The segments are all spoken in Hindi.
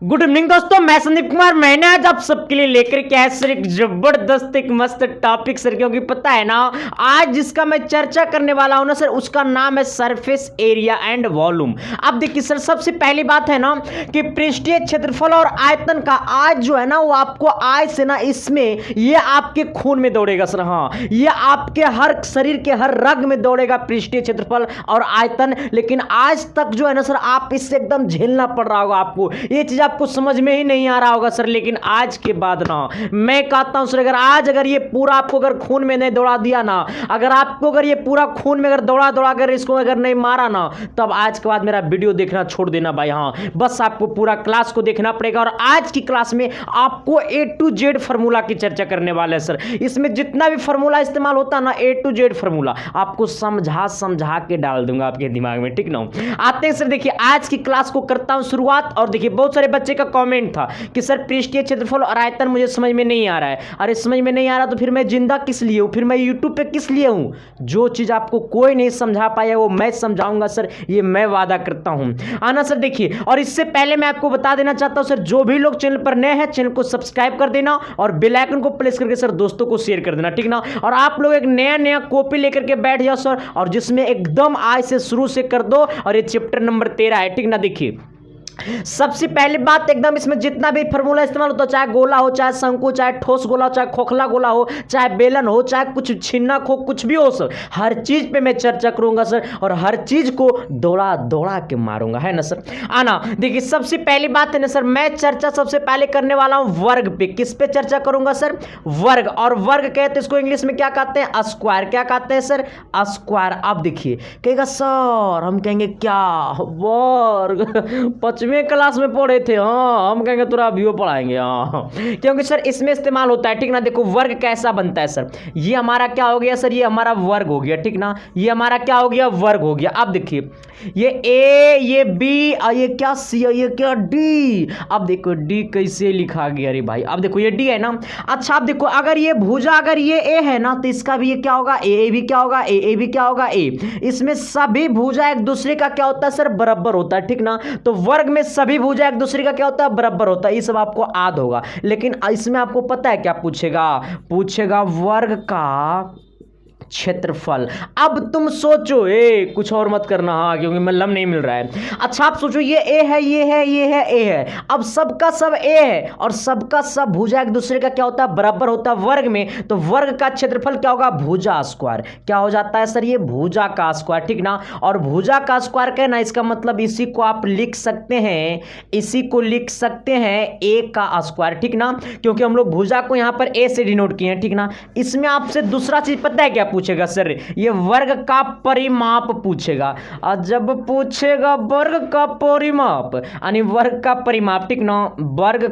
गुड इवनिंग दोस्तों, मैं संदीप कुमार। मैंने आज आप सबके लिए लेकर के आया सर एक जबरदस्त एक मस्त टॉपिक सर, क्योंकि पता है ना आज जिसका मैं चर्चा करने वाला हूं ना सर, उसका नाम है सरफेस एरिया एंड वॉल्यूम। अब देखिए सर, सबसे पहली बात है ना कि पृष्ठीय क्षेत्रफल और आयतन का आज जो है ना वो आपको आज से ना इसमें ये आपके खून में दौड़ेगा सर। हाँ, ये आपके हर शरीर के हर रग में दौड़ेगा पृष्ठीय क्षेत्रफल और आयतन। लेकिन आज तक जो है ना सर आप इससे एकदम झेलना पड़ रहा होगा आपको, ये चीज आपको समझ में ही नहीं आ रहा होगा सर। लेकिन आज के बाद ना मैं कहता हूं सर, अगर ये पूरा आपको अगर खून में नहीं दौड़ा दिया ना, अगर आपको अगर ये पूरा खून में अगर दौड़ा दौड़ा कर इसको अगर नहीं मारा ना, तब आज के बाद मेरा वीडियो देखना छोड़ देना भाई। हाँ, बस आपको पूरा क्लास को देखना पड़ेगा। और आज की क्लास में आपको A to Z फार्मूला की चर्चा करने वाले हैं सर। इसमें जितना भी फार्मूला इस्तेमाल होता है ना, A to Z फार्मूला आपको समझा समझा के डाल दूंगा आपके दिमाग में, ठीक ना। आते हैं सर, देखिए आज की क्लास को करता हूं शुरुआत। और देखिए बहुत सारे बच्चे का कमेंट था कि सर पृष्ठीय क्षेत्रफल और आयतन मुझे समझ में नहीं आ रहा है। अरे समझ में नहीं आ रहा तो फिर मैं जिंदा किस लिए हूं, फिर मैं यूट्यूब पे किस लिए हूं। जो चीज आपको कोई नहीं समझा पाया वो मैं समझाऊंगा सर, ये मैं वादा करता हूं। आना सर, देखिए और इससे पहले मैं आपको बता देना चाहता हूं सर, जो भी लोग चैनल पर नए हैं चैनल को सब्सक्राइब कर देना और बेल आइकन को प्रेस करके सर दोस्तों को शेयर कर देना, ठीक ना। और आप लोग एक नया नया कॉपी लेकर के बैठ जाओ सर, और जिसमें एकदम आज से शुरू से कर दो। और ये चैप्टर नंबर 13 है, ठीक ना। देखिए सबसे पहली बात, एकदम इसमें जितना भी फार्मूला इस्तेमाल होता है, चाहे गोला हो, चाहे शंकु, चाहे ठोस गोला हो, चाहे खोखला गोला हो, चाहे बेलन हो, चाहे कुछ छिन्नक हो, कुछ भी हो सर, हर चीज पे मैं चर्चा करूंगा सर। और हर चीज को दौड़ा दौड़ा के मारूंगा, है ना सर। आना देखिए, सबसे पहली बात है ना सर, मैं चर्चा सबसे पहले करने वाला हूं वर्ग पे। किस पे चर्चा करूंगा सर? वर्ग। और वर्ग कहते हैं इसको इंग्लिश में क्या कहते हैं? स्क्वायर। क्या कहते हैं सर? स्क्वायर। अब देखिए कहेगा सर, हम कहेंगे क्या वर्ग, 5वीं क्लास में पढ़े थे। हाँ, हम कहेंगे तुरा अभी पढ़ाएंगे। हाँ, क्योंकि सर इसमें इस्तेमाल होता है, ठीक ना। देखो वर्ग कैसा बनता है सर, ये हमारा क्या हो गया सर, ये हमारा वर्ग हो गया, ठीक ना। ये हमारा क्या हो गया? वर्ग हो गया। अब देखिए ये A, ये B और ये क्या C और ये क्या D। अब देखो D कैसे लिखा गया? अरे भाई अब देखो ये D है ना। अच्छा अब देखो, अगर ये भुजा अगर ये A है ना, तो इसका भी ये क्या होगा? A भी क्या होगा? A भी क्या होगा? A। इसमें सभी भुजा एक दूसरे का क्या होता है सर? बराबर होता है, ठीक ना। तो वर्ग में सभी भुजा एक दूसरे का क्या होता है? बराबर होता है। ये सब आपको याद होगा। लेकिन इसमें आपको पता है क्या पूछेगा वर्ग का क्षेत्रफल। अब तुम सोचो, कुछ और मत करना, हाँ, क्योंकि मतलब नहीं मिल रहा है। अच्छा आप सोचो, ये A है, ये है, ये है, A है। अब सबका सब A है और सबका सब भुजा एक दूसरे का क्या होता है? बराबर होता है वर्ग में। तो वर्ग का क्षेत्रफल क्या होगा? भुजा स्क्वायर। क्या हो जाता है सर? ये भुजा का स्क्वायर, ठीक ना। और भुजा का स्क्वायर कहना, इसका मतलब इसी को आप लिख सकते हैं, इसी को लिख सकते हैं A का स्क्वायर, ठीक ना। क्योंकि हम लोग भुजा को यहां पर A से डिनोट किए हैं, ठीक ना। इसमें आपसे दूसरा चीज पता है क्या पूछेगा सर? ये वर्ग का परिमाप पूछेगा। और जब पूछेगा वर्ग का परिमाप यानी वर्ग का परिमाप, ठीक ना, वर्ग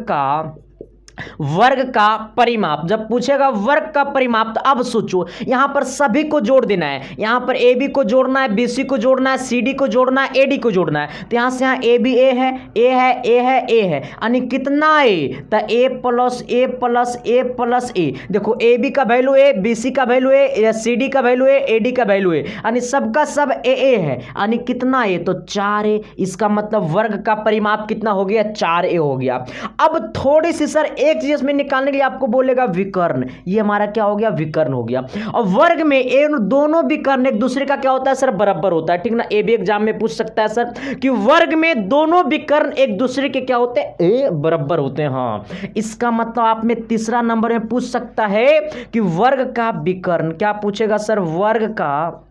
का परिमाप जब पूछेगा वर्ग का परिमाप, तो अब सोचो यहां पर सभी को जोड़ देना है। यहां पर AB को जोड़ना है, BC को जोड़ना है, CD को जोड़ना है, AD को जोड़ना है। तो यहां से यहां A भी A है, A है, A है, A है, यानी कितना A? तो A plus A plus A plus A। देखो AB का वैल्यू A, BC का वैल्यू A, CD का वैल्यू A, AD का वैल्यू A, यानी सबका सब A है। यानी कितना A? तो 4A। इसका मतलब वर्ग का परिमाप कितना हो गया? 4A हो गया। अब थोड़ी सी सर एक चीज में निकालने के लिए आपको बोलेगा विकर्ण। ये हमारा क्या हो गया? विकर्ण हो गया। और वर्ग में दोनों विकर्ण एक दूसरे का क्या होता है सर? बराबर होता है, ठीक ना। ए भी एग्जाम में पूछ सकता है सर कि वर्ग में दोनों विकर्ण एक दूसरे के क्या होते हैं? बराबर होते हैं। हाँ, इसका मतलब आप में तीसरा नंबर में पूछ सकता है कि वर्ग का विकर्ण। क्या पूछेगा सर? वर्ग का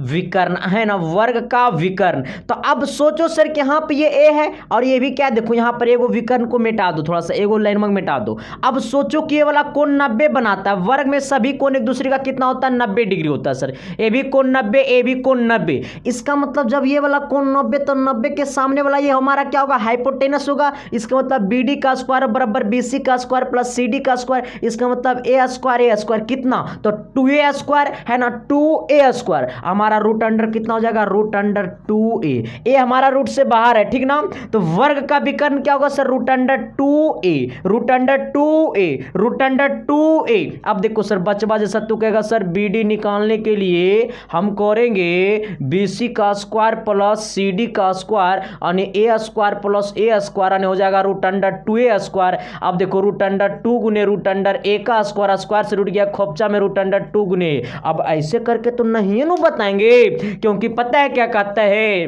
विकर्ण, है ना, वर्ग का विकर्ण। तो अब सोचो सर कि यहां पे ये A है और ये भी क्या, देखो यहां पर एगो विकर्ण को मिटा दो, थोड़ा सा एगो लाइन में मिटा दो। अब सोचो कि ये वाला कोण 90 बनाता है। वर्ग में सभी कोण एक दूसरे का कितना होता है? 90 डिग्री होता है सर। ए भी कोण 90, ए भी कोण 90। इसका मतलब जब ये वाला कोण 90, तो 90 के सामने वाला ये हमारा क्या होगा? हाइपोटेनस होगा। इसका मतलब BD का स्क्वायर बराबर BC का स्क्वायर प्लस CD का स्क्वायर। इसका मतलब A स्क्वायर कितना? तो 2A स्क्वायर, है ना, 2A स्क्वायर। अंडर, हमारा रूट अंडर कितना हो जाएगा, रूट अंडर 2a, ए हमारा रूट से बाहर है, ठीक ना। तो वर्ग का विकर्ण क्या होगा sir, root under 2a, root under 2a, root under 2a। अब देखो सर बचवा जैसा तू कहेगा सर bd निकालने के लिए हम करेंगे bc का स्क्वायर प्लस cd का स्क्वायर यानी a square plus a square यानी हो जाएगा रूट अंडर 2a स्क्वायर। अब देखो रूट अंडर 2 गुने रूट अंडर a का स्क्वायर, स्क्वायर से रूट गया खोपचा में रूट अंडर 2 गुने। अब ऐसे करके तो नहीं नु बताएंगे, क्योंकि पता है क्या कहता है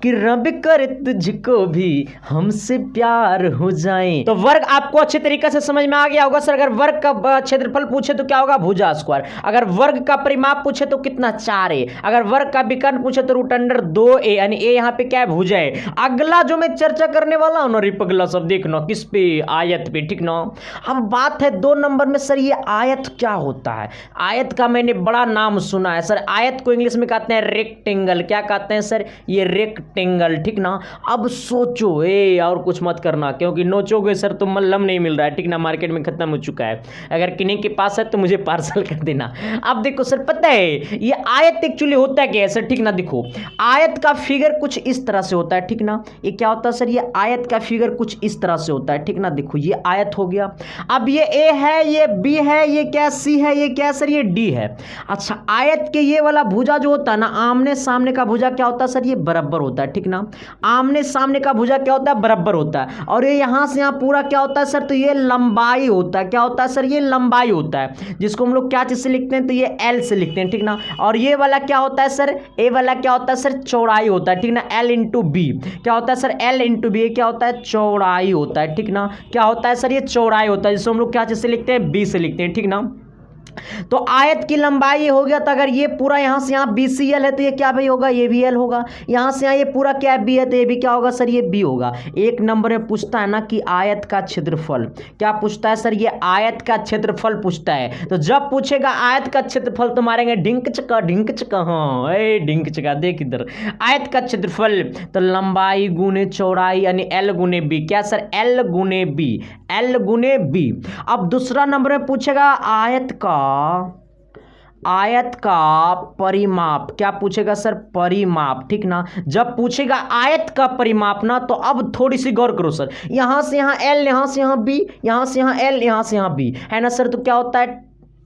कि रब करे तुझको भी हमसे प्यार हो जाए। तो वर्ग आपको अच्छे तरीके से समझ में आ गया होगा सर। अगर वर्ग का क्षेत्रफल पूछे तो क्या होगा, भुजा स्क्वायर। अगर वर्ग का परिमाप पूछे तो कितना, 4a। अगर वर्ग का विकर्ण पूछे तो रूट अंडर 2a, यानी a यहाँ पे क्या है, भुजा है। अगला जो मैं चर्चा करने वाला हूं ना रिपगला सब देखना किस पे, आयत पे, ठीक ना। अब बात है 2 नंबर में सर ये आयत क्या होता है। आयत का मैंने बड़ा नाम सुना है सर। आयत को इंग्लिश में कहते हैं रेक्टेंगल। क्या कहते हैं सर, ये रेक्टेंगल, ठीक ना। अब सोचो और कुछ मत करना, क्योंकि नोचोगे सर तो मल्लम नहीं मिल रहा है, ठीक ना, मार्केट में खत्म हो चुका है। अगर किन्हीं के पास है तो मुझे पार्सल कर देना। अब देखो सर पता है ये आयत एक्चुअली होता क्या है सर, ठीक ना। देखो आयत का फिगर कुछ इस तरह से होता है, ठीक ना। ये क्या होता है सर, ये आयत का फिगर कुछ इस तरह से होता है, ठीक ना। देखो ये आयत हो गया। अब ये ए है, ये बी है, ये क्या सी है, ये क्या सर, ये डी है। अच्छा आयत के ये वाला भुजा जो होता है ना, आमने सामने का भुजा क्या होता है सर, ये बराबर होता है, ठीक ना। आमने सामने का भुजा क्या होता है, बराबर होता है। और ये यहां से यहां पूरा क्या होता है सर, तो ये लंबाई होता है। क्या होता है सर, ये लंबाई होता है, जिसको हम लोग क्या चीज से लिखते हैं, तो ये एल से लिखते हैं, ठीक ना। और ये वाला क्या होता है सर, ए वाला क्या होता है सर, चौड़ाई होता है, ठीक ना। एल इंटू बी क्या होता है सर, एल इंटू बी क्या होता है, चौड़ाई होता है, ठीक ना। क्या होता है सर, ये चौड़ाई होता है, जिसको हम लोग क्या चीज से लिखते हैं, बी से लिखते हैं, ठीक ना। तो आयत की लंबाई ये हो गया। तो अगर ये पूरा यहां से यहां BCL है तो ये क्या भाई होगा, ये भी L होगा। यहां से यहां ये पूरा क्या B है तो ये भी क्या होगा सर, ये B होगा। एक नंबर में पूछता है ना कि आयत का क्षेत्रफल, क्या पूछता है सर, ये आयत का क्षेत्रफल पूछता है। तो जब पूछेगा आयत का क्षेत्रफल तो मारेंगे ढिंक चका ढिंक चका। हाँ ढिंक चका, देख इधर आयत का क्षेत्रफल तो लंबाई गुने चौड़ाई यानी L गुने B। क्या सर, L गुने B, L गुने B। अब दूसरा नंबर में पूछेगा आयत का परिमाप। क्या पूछेगा सर, परिमाप, ठीक ना। जब पूछेगा आयत का परिमाप ना, तो अब थोड़ी सी गौर करो सर। यहां से यहां L, यहां से यहां B, यहां से यहां L, यहां से यहां B है ना सर। तो क्या होता है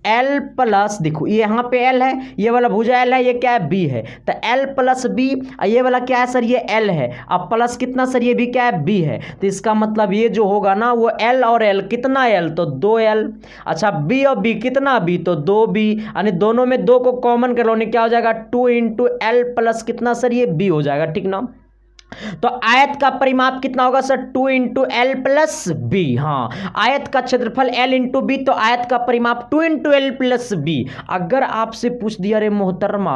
L प्लस, देखो ये यहाँ पे L है, ये वाला भुजा L है, ये क्या है B है। तो L प्लस B, ये वाला क्या है सर, ये L है। अब प्लस कितना सर, ये भी क्या है, B है। तो इसका मतलब ये जो होगा ना वो L और L कितना L, तो 2L। अच्छा B और B कितना B, तो 2B, यानी दोनों में 2 को कॉमन कर लो, क्या हो जाएगा 2 इंटू L प्लस कितना सर, ये B हो जाएगा, ठीक ना। तो आयत का परिमाप कितना होगा sir, 2 into L plus B. हाँ आयत का क्षेत्रफल L इंटू बी, तो आयत का परिमाप 2 इंटू एल प्लस बी। अगर आपसे पूछ दिया रे मोहतरमा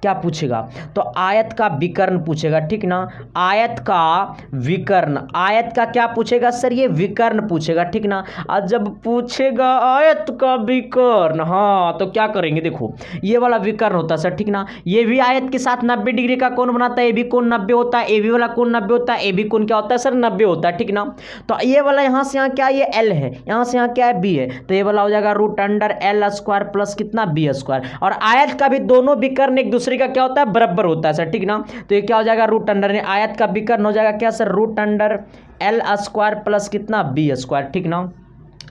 क्या पूछेगा, तो आयत का विकर्ण पूछेगा, ठीक ना। आयत का विकर्ण, आयत का क्या पूछेगा सर, ये विकर्ण पूछेगा, ठीक ना। और जब पूछेगा आयत का विकर्ण, हाँ तो क्या करेंगे, देखो ये वाला विकर्ण होता है सर, ठीक ना। ये भी आयत के साथ 90 डिग्री का कोण बनाता है, ये भी कोण 90 होता है, ए बी वाला कोण 90 होता है, ए बी कोण क्या होता है सर, 90 होता है, ठीक ना। तो ये वाला यहां से यहां क्या, ये L है, यहां से यहां क्या है, B है। तो ये वाला हो जाएगा root under L square plus कितना, B स्क्वायर। और आयत का भी दोनों विकर्ण एक दूसरे का क्या होता है, बराबर होता है सर, ठीक ना। तो ये क्या हो जाएगा, रूट अंडर, आयत का विकर्ण हो जाएगा क्या sir, root under L square plus कितना, B स्क्वायर, ठीक ना।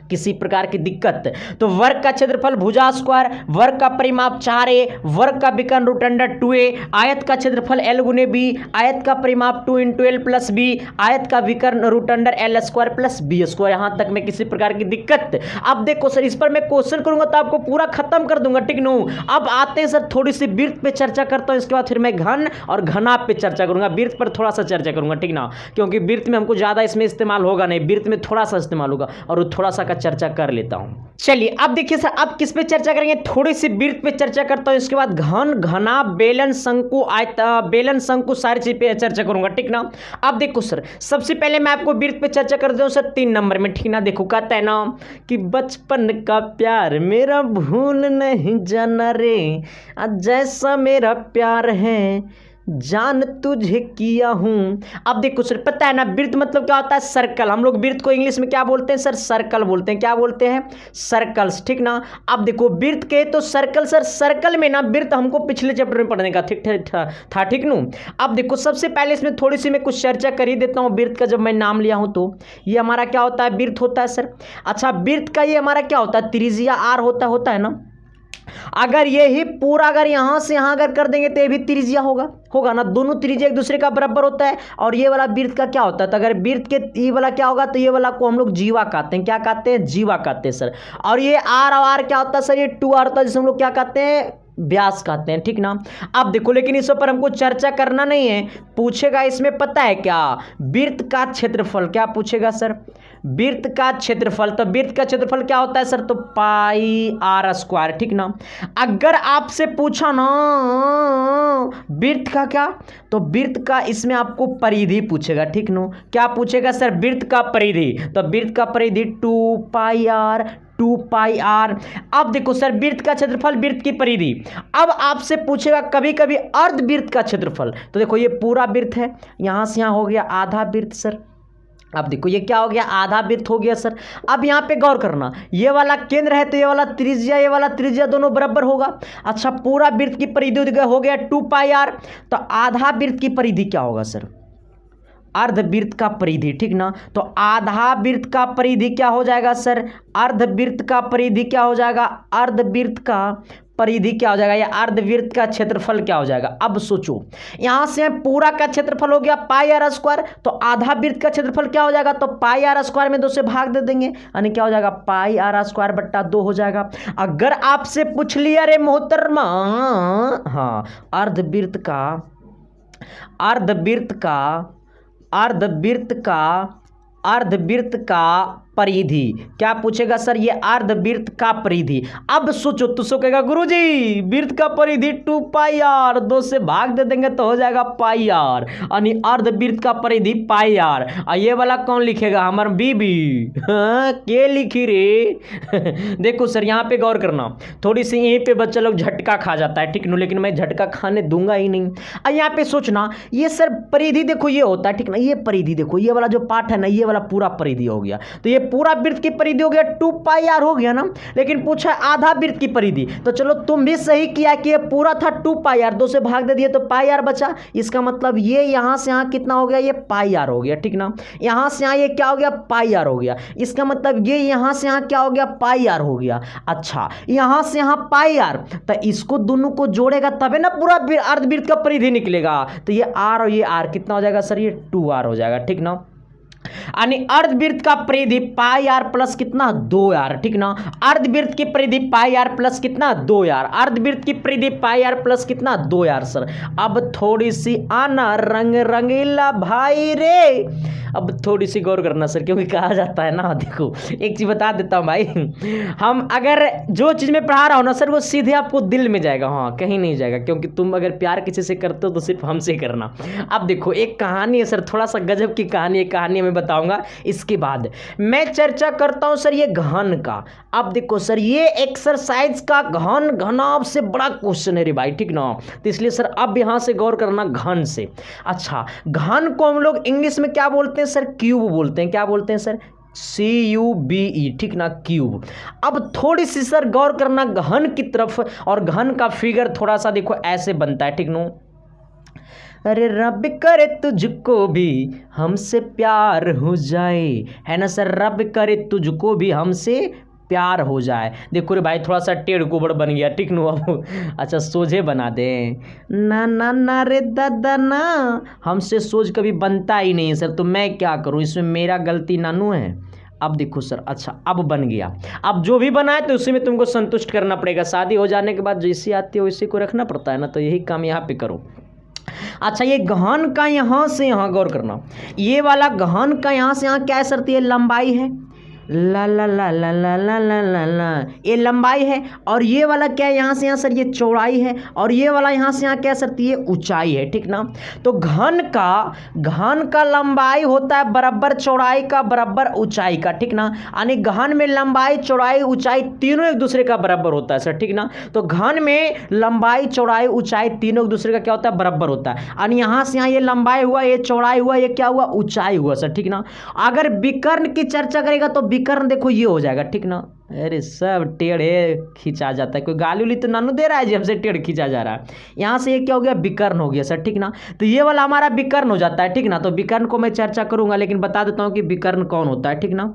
किसी प्रकार की दिक्कत, तो वर्ग का क्षेत्रफल भुजा स्क्वायर, वर्ग का परिमाप 4a, वर्ग का विकर्ण रूट अंडर 2a, आयत का क्षेत्रफल L गुने B, आयत का परिमाप 2 इंटू एल प्लस बी, आयत का विकर्ण root under L square plus B square. यहां तक में किसी प्रकार की दिक्कत। अब देखो सर इस पर मैं क्वेश्चन करूंगा तो आपको पूरा खत्म कर दूंगा, ठीक नो। अब आते हैं सर थोड़ी सी वृत्त पे चर्चा करता हूं, इसके बाद फिर मैं घन और घनाभ पे चर्चा करूंगा। वृत्त पर थोड़ा सा चर्चा करूंगा, ठीक ना, क्योंकि वृत्त में हमको ज्यादा इसमें इस्तेमाल होगा नहीं, वृत्त में थोड़ा सा इस्तेमाल होगा और वो थोड़ा सा चर्चा कर लेता हूं। चलिए अब देखिए सर, अब किस पे चर्चा करेंगे, थोड़ी सी वृत्त पे चर्चा करता हूं, इसके बाद घन, घनाभ, बेलन, शंकु, आयत, बेलन, शंकु सारी चीज पे चर्चा करूंगा, ठीक ना। अब देखो सर सबसे पहले मैं आपको वृत्त पे चर्चा कर दूं सर 3 नंबर में, ठीक ना। देखो कहता है ना कि बचपन का प्यार मेरा भूल नहीं जाना रे, जैसा मेरा प्यार है जान तुझे किया हूं। अब देखो सर, पता है ना वृत्त मतलब क्या होता है? सर्कल। हम लोग वृत्त को इंग्लिश में क्या बोलते हैं सर? सर्कल बोलते हैं। क्या बोलते हैं? सर्कल्स, ठीक ना। अब देखो वृत्त के तो सर्कल सर, सर्कल में ना वृत्त हमको पिछले चैप्टर में पढ़ने का ठीक था, ठीक नू। अब देखो सबसे पहले इसमें थोड़ी सी मैं कुछ चर्चा कर ही देता हूं वृत्त का। जब मैं नाम लिया हूं तो ये हमारा क्या होता है? वृत्त होता है सर। अच्छा, वृत्त का ये हमारा क्या होता है? त्रिज्या आर होता है ना। अगर ये ही पूरा अगर यहां से यहां अगर कर देंगे तो ये भी त्रिज्या होगा ना। दोनों त्रिज्या एक दूसरे का बराबर होता है। और ये वाला वृत्त का क्या होता है? तो अगर वृत्त के ये वाला क्या होगा? तो ये वाला को हम लोग जीवा कहते हैं। क्या कहते हैं? जीवा कहते हैं सर। और ये आर और आर क्या होता है सर? ये 2r होता है, जिसे हम लोग क्या कहते हैं? व्यास कहते हैं, ठीक ना। अब देखो लेकिन इस पर हमको चर्चा करना नहीं है। पूछेगा इसमें पता है क्या? वृत्त का क्षेत्रफल। क्या पूछेगा सर? वृत्त का क्षेत्रफल। तो वृत्त का क्षेत्रफल क्या होता है सर? तो पाई आर स्क्वायर, ठीक ना। अगर आपसे पूछा ना वृत्त का क्या, तो वृत्त का इसमें आपको परिधि पूछेगा, ठीक नो। क्या पूछेगा सर? वृत्त का परिधि। तो वृत्त का परिधि 2 पाई आर। अब देखो सर, वृत्त का क्षेत्रफल, वृत्त की परिधि। अब आपसे पूछेगा कभी कभी अर्धवृत्त का क्षेत्रफल। तो देखो ये पूरा वृत्त है, यहां से यहां हो गया आधा वृत्त सर। अब देखो ये क्या हो गया? आधा वृत्त हो गया सर। अब यहाँ पे गौर करना, ये वाला केंद्र है तो ये वाला त्रिज्या दोनों बराबर होगा। अच्छा, पूरा वृत्त की परिधि हो गया 2 पाई आर। तो आधा वृत्त की परिधि क्या होगा सर? अर्धवृत्त का परिधि, ठीक ना। तो आधा वृत्त का परिधि क्या हो जाएगा सर? अर्धवृत्त का परिधि क्या हो जाएगा? अर्धवृत्त का परिधि क्या हो जाएगा? या अर्धवृत्त का क्षेत्रफल क्या हो जाएगा? अब सोचो, यहां से पूरा का क्षेत्रफल हो गया पाई आर स्क्वायर। तो आधा वृत्त का क्षेत्रफल क्या हो जाएगा? तो पाई आर स्क्वायर में 2 से भाग दे देंगे, यानी क्या हो जाएगा? पाई आर स्क्वायर बट्टा 2 हो जाएगा। अगर आपसे पूछ लिया रे मोहतरमा, हाँ, अर्धवृत्त का परिधि क्या पूछेगा सर? ये अर्धवृत्त का परिधि। अब सोचो, तो सो कहेगा गुरुजी वृत्त का परिधि 2 पाई आर, 2 से भाग दे देंगे तो हो जाएगा पाई आर, यानी अर्धवृत्त का परिधि पाई आर। और ये वाला कौन लिखेगा? हमारा बीबी। हाँ, के लिखी रे? देखो सर, यहाँ पे गौर करना, थोड़ी सी यहीं पे बच्चा लोग झटका खा जाता है, ठीक ना, लेकिन मैं झटका खाने दूंगा ही नहीं। और यहाँ पे सोचना, ये सर परिधि देखो ये होता है, ठीक ना। ये परिधि देखो, ये वाला जो पार्ट है ना, ये वाला पूरा परिधि हो गया। तो ये पूरा वृत्त की परिधि हो गया 2 पाई आर हो गया ना। लेकिन पूछा आधा वृत्त की परिधि, तो चलो तुम भी सही किया कि ये पूरा था 2 पाई आर, 2 से भाग दे दिए तो पाई आर बचा। इसका मतलब ये यहां से यहां कितना हो गया? ये पाई आर हो गया, ठीक ना। यहां से यहां ये क्या हो गया? पाई आर हो गया। इसका मतलब ये यहां से यहां क्या हो गया? पाई आर हो गया। अच्छा, यहां से यहां पाई आर, तो इसको दोनों को जोड़ेगा तबे ना पूरा अर्धवृत्त का परिधि निकलेगा। तो ये आर और ये आर कितना हो जाएगा सर? ये 2 आर हो जाएगा, ठीक ना। यानी अर्धवृत्त का परिधि पाई आर प्लस कितना? 2 आर, ठीक ना। अर्धवृत्त की परिधि पाई आर प्लस कितना? 2 आर। अर्धवृत्त की परिधि पाई आर प्लस कितना? 2 आर सर। अब थोड़ी सी आना रंग रंगीला भाई रे। अब थोड़ी सी गौर करना सर, क्योंकि कहा जाता है ना, देखो एक चीज बता देता हूं भाई, हम अगर जो चीज में पढ़ा रहा हूं ना सर, वो सीधे आपको दिल में जाएगा, हाँ, कहीं नहीं जाएगा। क्योंकि तुम अगर प्यार किसी से करते हो तो सिर्फ हमसे करना। अब देखो एक कहानी है सर, थोड़ा सा गजब की कहानी है, कहानी में बताऊंगा, इसके बाद मैं चर्चा करता हूं सर ये घन का। अब देखो सर, ये एक्सरसाइज का घन घनाभ से बड़ा क्वेश्चन है रे भाई, ठीक ना। तो इसलिए सर अब यहां से गौर करना घन से। अच्छा, घन को हम लोग इंग्लिश में क्या बोलते हैं सर? क्यूब बोलते हैं। क्या बोलते हैं सर? CUBE, ठीक ना, क्यूब। अब थोड़ी सी सर गौर करना घन की तरफ, और घन का फिगर थोड़ा सा देखो ऐसे बनता है, ठीक नो। अरे रब करे तुझको भी हमसे प्यार हो जाए, है ना सर। रब करे तुझको भी हमसे प्यार हो जाए। देखो रे भाई, थोड़ा सा टेढ़ गोबड़ बन गया, ठीक नो। अब अच्छा सोझे बना दे ना, ना ना रे दादा ना, हमसे सोझ कभी बनता ही नहीं है सर। तो मैं क्या करूं, इसमें मेरा गलती नानू है। अब देखो सर, अच्छा अब बन गया। अब जो भी बना है तो उसी में तुमको संतुष्ट करना पड़ेगा। शादी हो जाने के बाद जैसी आती है वैसे को रखना पड़ता है ना, तो यही काम यहाँ पे करो। अच्छा, ये घन का यहाँ से यहाँ गौर करना, ये वाला घन का यहाँ से यहाँ क्या शर्त है? लंबाई है। ला ला ला ला ला ला ला ला ला, ये लंबाई है। और ये वाला क्या है, यहाँ से यहाँ सर ये चौड़ाई है। और ये वाला यहाँ से यहाँ क्या सर, ये ऊंचाई है, ठीक ना। तो घन का लंबाई होता है बराबर चौड़ाई का बराबर ऊंचाई का, ठीक ना। यानी घन में लंबाई चौड़ाई ऊंचाई तीनों एक दूसरे का बराबर होता है सर, ठीक ना। तो घन में लंबाई चौड़ाई ऊंचाई तीनों एक दूसरे का क्या होता है, बराबर होता है। यानी यहाँ से यहाँ ये लंबाई हुआ, ये चौड़ाई हुआ, ये क्या हुआ, ऊंचाई हुआ सर, ठीक ना। अगर विकर्ण की चर्चा करेगा तो विकर्ण देखो ये हो जाएगा, ठीक ना। अरे सब टेढ़े खींचा जाता है, कोई गाली उली तो नानू दे रहा है जी हमसे टेढ़ खींचा जा रहा है। यहाँ से ये क्या हो गया, विकर्ण हो गया सर, ठीक ना। तो ये वाला हमारा विकर्ण हो जाता है, ठीक ना। तो विकर्ण को मैं चर्चा करूंगा, लेकिन बता देता हूँ कि विकर्ण कौन होता है, ठीक ना।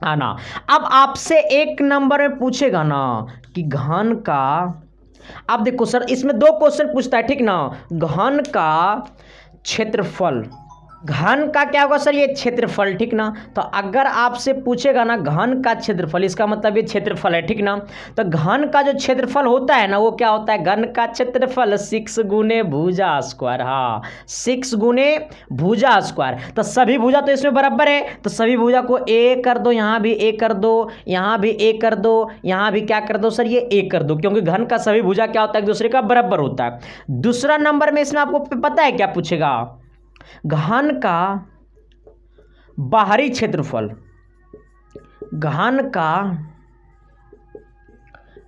आना अब आपसे एक नंबर में पूछेगा ना कि घन का, अब देखो सर इसमें दो क्वेश्चन पूछता है, ठीक ना। घन का क्षेत्रफल, घन का क्या होगा सर, ये क्षेत्रफल, ठीक ना। तो अगर आपसे पूछेगा ना घन का क्षेत्रफल, इसका मतलब ये क्षेत्रफल है, ठीक ना। तो घन का जो क्षेत्रफल होता है ना वो क्या होता है, घन का क्षेत्रफल 6 गुने भुजा स्क्वायर। हाँ 6 गुने भुजा स्क्वायर। तो सभी भुजा तो इसमें बराबर है, तो सभी भुजा को ए कर दो, यहाँ भी ए कर दो, यहाँ भी ए कर दो, यहाँ भी क्या कर दो सर, ये ए कर दो, क्योंकि घन का सभी भुजा क्या होता है, एक दूसरे का बराबर होता है। दूसरा नंबर में इसमें आपको पता है क्या पूछेगा, घन का बाहरी क्षेत्रफल, घन का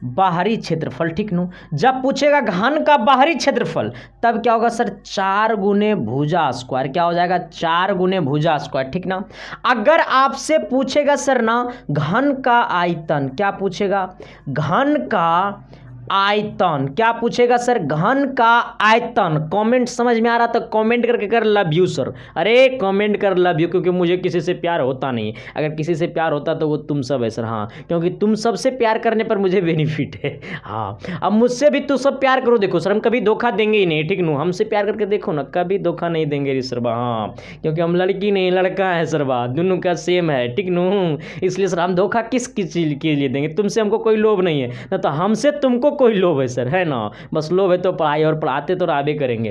बाहरी क्षेत्रफल, ठीक नो। जब पूछेगा घन का बाहरी क्षेत्रफल तब क्या होगा सर, 4 गुने भुजा स्क्वायर, क्या हो जाएगा 4 गुने भुजा स्क्वायर, ठीक ना। अगर आपसे पूछेगा सर ना घन का आयतन, क्या पूछेगा, घन का आयतन, क्या पूछेगा सर, घन का आयतन। कमेंट समझ में आ रहा तो कमेंट करके कर लव यू सर, अरे कमेंट कर लव यू, क्योंकि मुझे किसी से प्यार होता नहीं है। अगर किसी से प्यार होता तो वो तुम सब है सर, हाँ क्योंकि तुम सबसे प्यार करने पर मुझे बेनिफिट है। हाँ अब मुझसे भी तुम सब प्यार करो, देखो सर हम कभी धोखा देंगे ही नहीं, ठीक नो। हमसे प्यार करके देखो ना, कभी धोखा नहीं देंगे रे सरबा, हाँ क्योंकि हम लड़की नहीं लड़का है सरबा, दोनों का सेम है, ठीक नो। इसलिए सर हम धोखा किस चीज के लिए देंगे, तुमसे हमको कोई लोभ नहीं है ना, तो हमसे तुमको कोई लोभ है सर, है ना। बस लोभ है तो पढ़ाई, और पढ़ाते तो आगे करेंगे,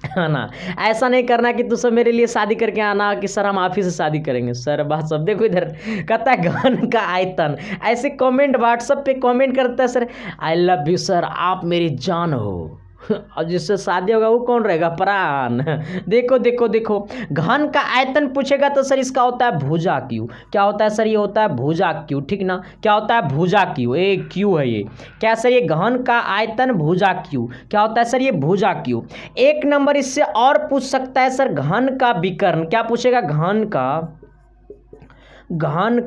है ना। ऐसा नहीं करना कि तू सब मेरे लिए शादी करके आना कि सर हम आप ही से शादी करेंगे सर। बात सब देखो इधर कहता है घन का आयतन, ऐसे कमेंट व्हाट्सएप पे कमेंट करता है sir, I love you sir, आप मेरी जान हो। और जिससे शादी होगा वो कौन रहेगा, प्राण। देखो देखो देखो, घन का आयतन पूछेगा तो सर इसका होता है भुजा क्यू, क्या होता है सर, ये होता है भुजा क्यू, ठीक ना। क्या होता है भुजा क्यू, ए क्यू है ये, क्या सर, ये घन का आयतन भुजा क्यू, क्या होता है सर, ये भुजा क्यू। एक नंबर इससे और पूछ सकता है सर घन का विकर्ण, क्या पूछेगा, घन का विकर्ण,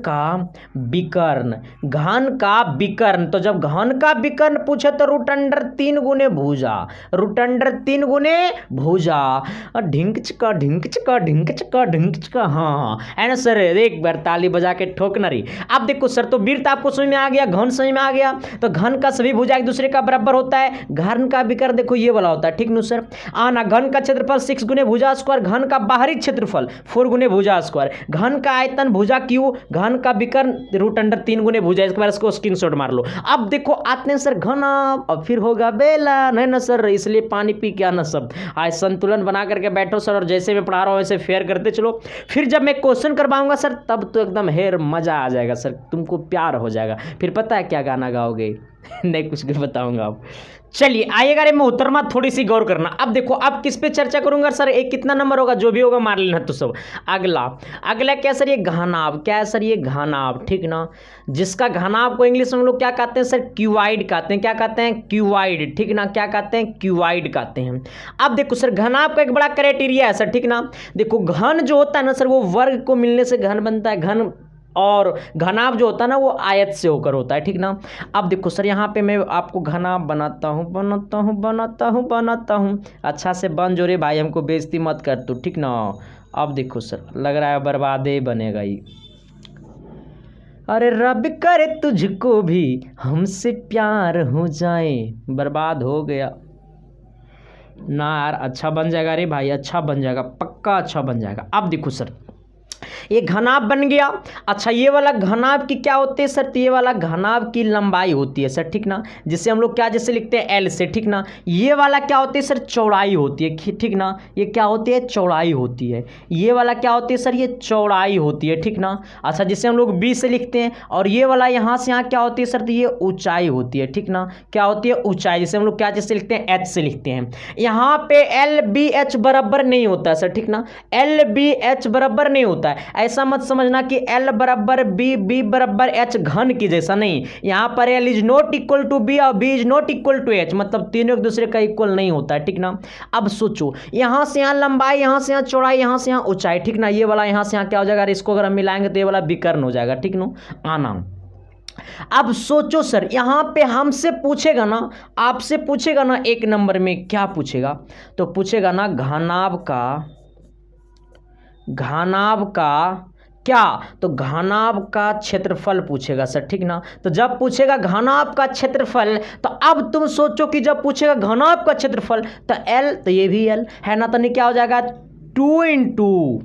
घन का विकर्ण। तो जब घन का विकर्ण पूछे तो √3 गुने भुजा, √3 गुने भुजा। ढिंक चका ढिंक चका ढिंक चका ढिंक चका, हाँ है ना सर, एक बार ताली बजा के ठोकना रही। अब देखो सर, तो वृत्त आपको समझ में आ गया, घन समझ में आ गया। तो घन का सभी भुजा एक दूसरे का बराबर होता है, घन का विकर्ण देखो ये वाला होता है, ठीक नो सर। आना घन का क्षेत्रफल 6 गुने भुजा स्क्वायर, घन का बाहरी क्षेत्रफल 4 गुने भुजा स्क्वायर, घन का आयतन भुजा क्यू, घन का विकर्ण √3 गुने भुजा। इसके बाद इसको स्क्रीनशॉट मार लो। अब देखो आते हैं सर घन, अब फिर होगा बेला, नहीं ना सर, इसलिए पानी पी के आना सब, आज संतुलन बना करके बैठो सर, और जैसे मैं पढ़ा रहा हूँ वैसे फेयर करते चलो। फिर जब मैं क्वेश्चन करवाऊंगा सर तब तो एकदम हेर मजा आ जाएगा सर, तुमको प्यार हो जाएगा। फिर पता है क्या गाना गाओगे नहीं कुछ बताऊंगा आप। चलिए आइएगा रे मोहतरमा, थोड़ी सी गौर करना। अब देखो अब किस पे चर्चा करूंगा सर, एक कितना नंबर होगा जो भी होगा मार लेना तो सब। अगला क्या सर, ये घनाभ, क्या है सर, ये घनाभ, ठीक ना। जिसका घनाभ को इंग्लिश में हम लोग क्या कहते हैं सर, क्यूआइड कहते हैं, क्या कहते हैं, क्यूआइड, ठीक ना, क्या कहते हैं, क्यूआइड कहते हैं। अब देखो सर घनाभ का एक बड़ा क्राइटेरिया है सर, ठीक ना। देखो घन जो होता है ना सर, वो वर्ग को मिलने से घन बनता है, घन, और घनाभ जो होता है ना वो आयत से होकर होता है, ठीक ना। अब देखो सर यहाँ पे मैं आपको घनाभ बनाता हूँ, अच्छा से बन जो रे भाई, हमको बेइज्जती मत कर तू, ठीक ना। अब देखो सर लग रहा है बर्बादे बनेगा ही। अरे रब करे तुझको भी हमसे प्यार हो जाए, बर्बाद हो गया ना यार, अच्छा बन जाएगा रे भाई, अच्छा बन जाएगा, पक्का अच्छा बन जाएगा। अब देखो सर ये घनाभ बन गया। अच्छा ये वाला घनाभ की क्या होती है सर, तो ये वाला घनाभ की लंबाई होती है सर, ठीक ना, जिसे हम लोग क्या जैसे लिखते हैं एल से, ठीक ना। ये वाला क्या होती है सर, चौड़ाई होती है, ठीक ना, ये क्या होती है, चौड़ाई होती है। ये वाला क्या होती है सर, ये चौड़ाई होती है, ठीक ना। अच्छा जिसे हम लोग बी से लिखते हैं, और ये वाला यहाँ से यहाँ क्या होती है सर, तो ये ऊंचाई होती है, ठीक ना, क्या होती है, ऊंचाई, जिसे हम लोग क्या जैसे लिखते हैं एच से लिखते हैं। यहाँ पे एल बी एच बराबर नहीं होता है सर, ठीक ना, एल बी एच बराबर नहीं होता है। ऐसा मत समझना कि एल बराबर बी, बी बराबर एच घन की जैसा नहीं, यहाँ पर L is not equal to B और B is not equal to H, मतलब तीनों एक दूसरे का इक्वल नहीं होता है, ठीक ना। अब सोचो यहाँ से यहाँ लंबाई, यहाँ से यहाँ चौड़ाई, यहाँ से यहाँ ऊंचाई, ठीक ना, ये वाला यहाँ से यहाँ क्या हो जाएगा, इसको अगर हम मिलाएंगे तो ये वाला विकर्ण हो जाएगा, ठीक ना, आना। अब सोचो सर यहाँ पे हमसे पूछेगा ना, आपसे पूछेगा ना एक नंबर में क्या पूछेगा, तो पूछेगा ना घनाभ का क्या, तो घनाभ का क्षेत्रफल पूछेगा सर, ठीक ना। तो जब पूछेगा घनाभ का क्षेत्रफल, तो अब तुम सोचो कि जब पूछेगा घनाभ का क्षेत्रफल तो एल, तो ये भी एल है ना, तो नहीं क्या हो जाएगा 2 इंटू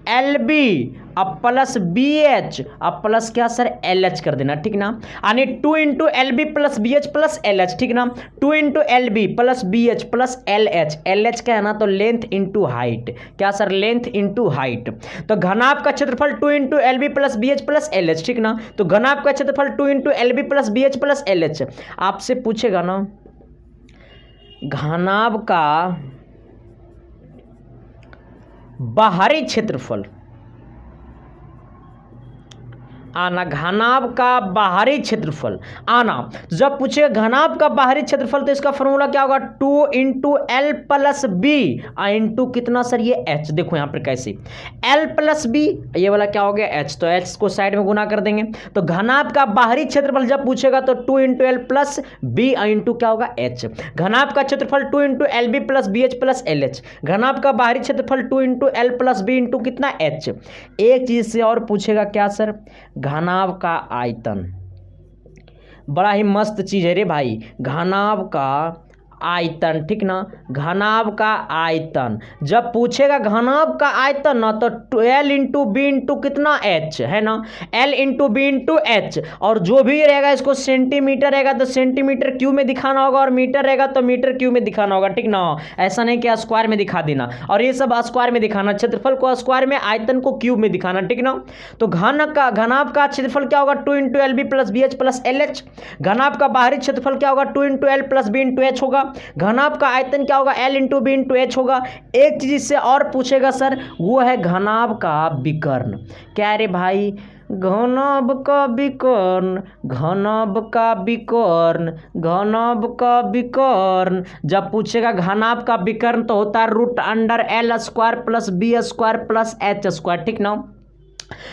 एल बी अब प्लस बी एच अब प्लस क्या सर एल एच कर देना, ठीक ना, यानी 2 into L B plus B H plus L H, ठीक ना, 2 into L B plus B H plus L H क्या है ना, तो लेंथ इंटू हाइट, क्या सर लेंथ इंटू हाइट। तो घनाभ का क्षेत्रफल 2 into L B plus B H plus L H, ठीक ना, तो घनाभ का क्षेत्रफल 2 into L B plus B H plus L H. आपसे पूछेगा ना घनाभ का बाहरी क्षेत्रफल, आना, घनाभ का बाहरी क्षेत्रफल आना। जब पूछे घनाभ का बाहरी क्षेत्रफल तो इसका फॉर्मूला क्या होगा, 2 into L plus B into कितना सर ये एच। देखो यहाँ पर कैसे एल प्लस बी, ये वाला क्या हो गया एच, तो एच को साइड में गुना कर देंगे। तो घनाभ का बाहरी क्षेत्रफल जब पूछेगा तो 2 into L plus B into क्या होगा एच। घनाभ का क्षेत्रफल 2 into L B plus B H plus L H. घनाभ का बाहरी क्षेत्रफल 2 into L plus B into कितना एच। एक चीज से और पूछेगा क्या सर, घनाभ का आयतन, बड़ा ही मस्त चीज है रे भाई, घनाभ का आयतन, ठीक ना, घनाभ का आयतन। जब पूछेगा घनाभ का आयतन ना तो एल इंटू बी इंटू कितना एच है ना, L into B into H, और जो भी रहेगा इसको सेंटीमीटर रहेगा तो सेंटीमीटर क्यूब में दिखाना होगा, और मीटर रहेगा तो मीटर क्यूब में दिखाना होगा, ठीक ना, ऐसा नहीं कि स्क्वायर में दिखा देना, और ये सब स्क्वायर में दिखाना, क्षेत्रफल को स्क्वायर में आयतन को क्यूब में दिखाना, ठीक ना। तो घनाभ का क्षेत्रफल क्या होगा, 2 into L B plus B H plus L H. घनाभ का बाहरी क्षेत्रफल क्या होगा, 2 into L plus B into H होगा। घनाभ का आयतन क्या होगा, L into B into H होगा। एक चीज इससे और पूछेगा सर, वो है घनाभ का विकर्ण। क्या रे भाई, घनाभ का विकर्ण, घनाभ का विकर्ण, घनाभ का विकर्ण। जब पूछेगा घनाभ का विकर्ण तो होता है root under L square plus B square plus H square, ठीक ना,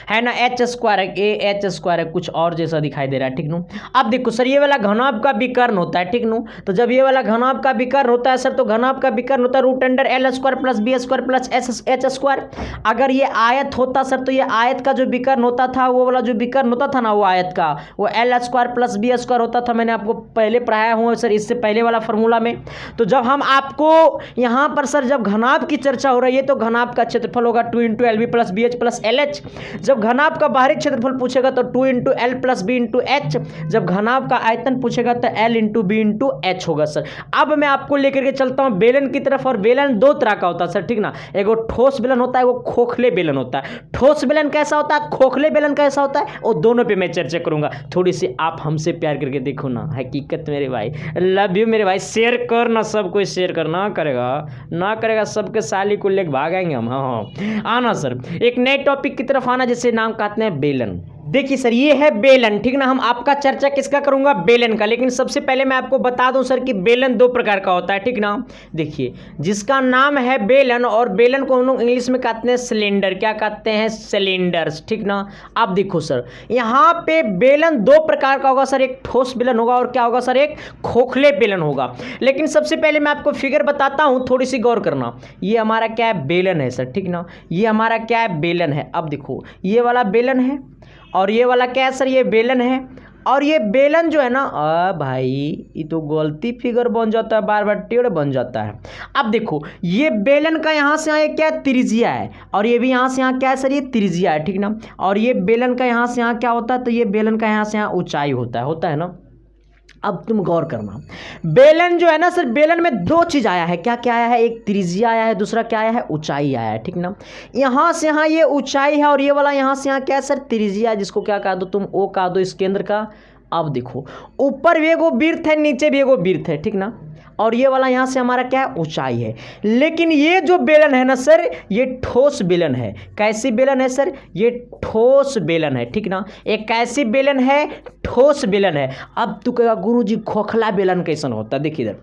है ना, एच स्क्वायर है, ए एच स्क्वायर है, कुछ और जैसा दिखाई दे रहा है, ठीक नो। अब देखो सर ये वाला घनाभ का विकर्ण होता है, ठीक नो, तो जब ये वाला घनाभ का विकर्ण होता है सर, तो घनाभ का विकर्ण होता है root under L square plus B square plus H square. अगर ये आयत होता सर तो ये आयत का जो विकर्ण होता था, वो वाला जो विकर्ण होता था ना, वो आयत का वो L square plus B square होता था। मैंने आपको पहले पढ़ाया हूँ सर इससे पहले वाला फॉर्मूला में। तो जब हम आपको यहाँ पर सर जब घनाभ की चर्चा हो रही है तो घनाभ का क्षेत्रफल होगा 2 into L B plus B H plus L H. जब घनाभ का बाहरी क्षेत्रफल पूछेगा तो 2 into L plus B into H. जब घनाभ का आयतन पूछेगा तो L into B into H होगा सर। अब मैं आपको लेकर के चलता हूं बेलन की तरफ, और बेलन दो तरह का होता है सर, ठीक ना। एगो ठोस बेलन होता है, एगो खोखले बेलन होता है। ठोस बेलन कैसा होता है, खोखले बेलन कैसा होता है, वो दोनों पे मैं चर्चा करूंगा। थोड़ी सी आप हमसे प्यार करके देखो ना, हकीकत मेरे भाई, लव यू मेरे भाई। शेयर कर ना, सब कोई शेयर करना करेगा सबके साली को लेकर भागेंगे हम। हाँ आना सर, एक नए टॉपिक की तरफ आना, जिसे नाम कहते हैं बेलन। देखिए सर ये है बेलन, ठीक ना। हम आपका चर्चा किसका करूंगा, बेलन का। लेकिन सबसे पहले मैं आपको बता दूं सर कि बेलन दो प्रकार का होता है, ठीक ना। देखिए जिसका नाम है बेलन, और बेलन को हम लोग इंग्लिश में कहते हैं सिलेंडर। क्या कहते हैं, सिलेंडर्स, ठीक ना। अब देखो सर यहाँ पे बेलन दो प्रकार का होगा सर, एक ठोस बेलन होगा और क्या होगा सर, एक खोखले बेलन होगा। लेकिन सबसे पहले मैं आपको फिगर बताता हूँ, थोड़ी सी गौर करना। ये हमारा क्या है, बेलन है सर, ठीक ना। ये हमारा क्या है, बेलन है। अब देखो ये वाला बेलन है और ये वाला क्या है सर, ये बेलन है। और ये बेलन जो है ना भाई ये तो गलती फिगर बन जाता है, बार बार टेढ़ बन जाता है। अब देखो ये बेलन का यहाँ से यहाँ ये क्या त्रिज्या है, और ये भी यहाँ से यहाँ क्या है सर, ये त्रिज्या है, ठीक ना। और ये बेलन का यहाँ से यहाँ क्या होता है, तो ये बेलन का यहाँ से यहाँ ऊंचाई होता है ना। अब तुम गौर करना, बेलन जो है ना सर, बेलन में दो चीज आया है, क्या क्या आया है, एक त्रिज्या आया है, दूसरा क्या आया है, ऊंचाई आया है, ठीक ना। यहाँ से यहाँ ये ऊंचाई है, और ये वाला यहाँ से यहाँ क्या है सर, त्रिज्या, जिसको क्या कह दो तुम, ओ कह दो इस केंद्र का। अब देखो ऊपर भी एगो वृत्त है, नीचे भी एगो वृत्त है, ठीक ना। और ये वाला यहाँ से हमारा क्या है, ऊंचाई है। लेकिन ये जो बेलन है ना सर, ये ठोस बेलन है। कैसी बेलन है सर, ये ठोस बेलन है, ठीक ना। एक कैसी बेलन है, ठोस बेलन है। अब तू कहेगा गुरुजी खोखला बेलन कैसन होता है, देखिए इधर,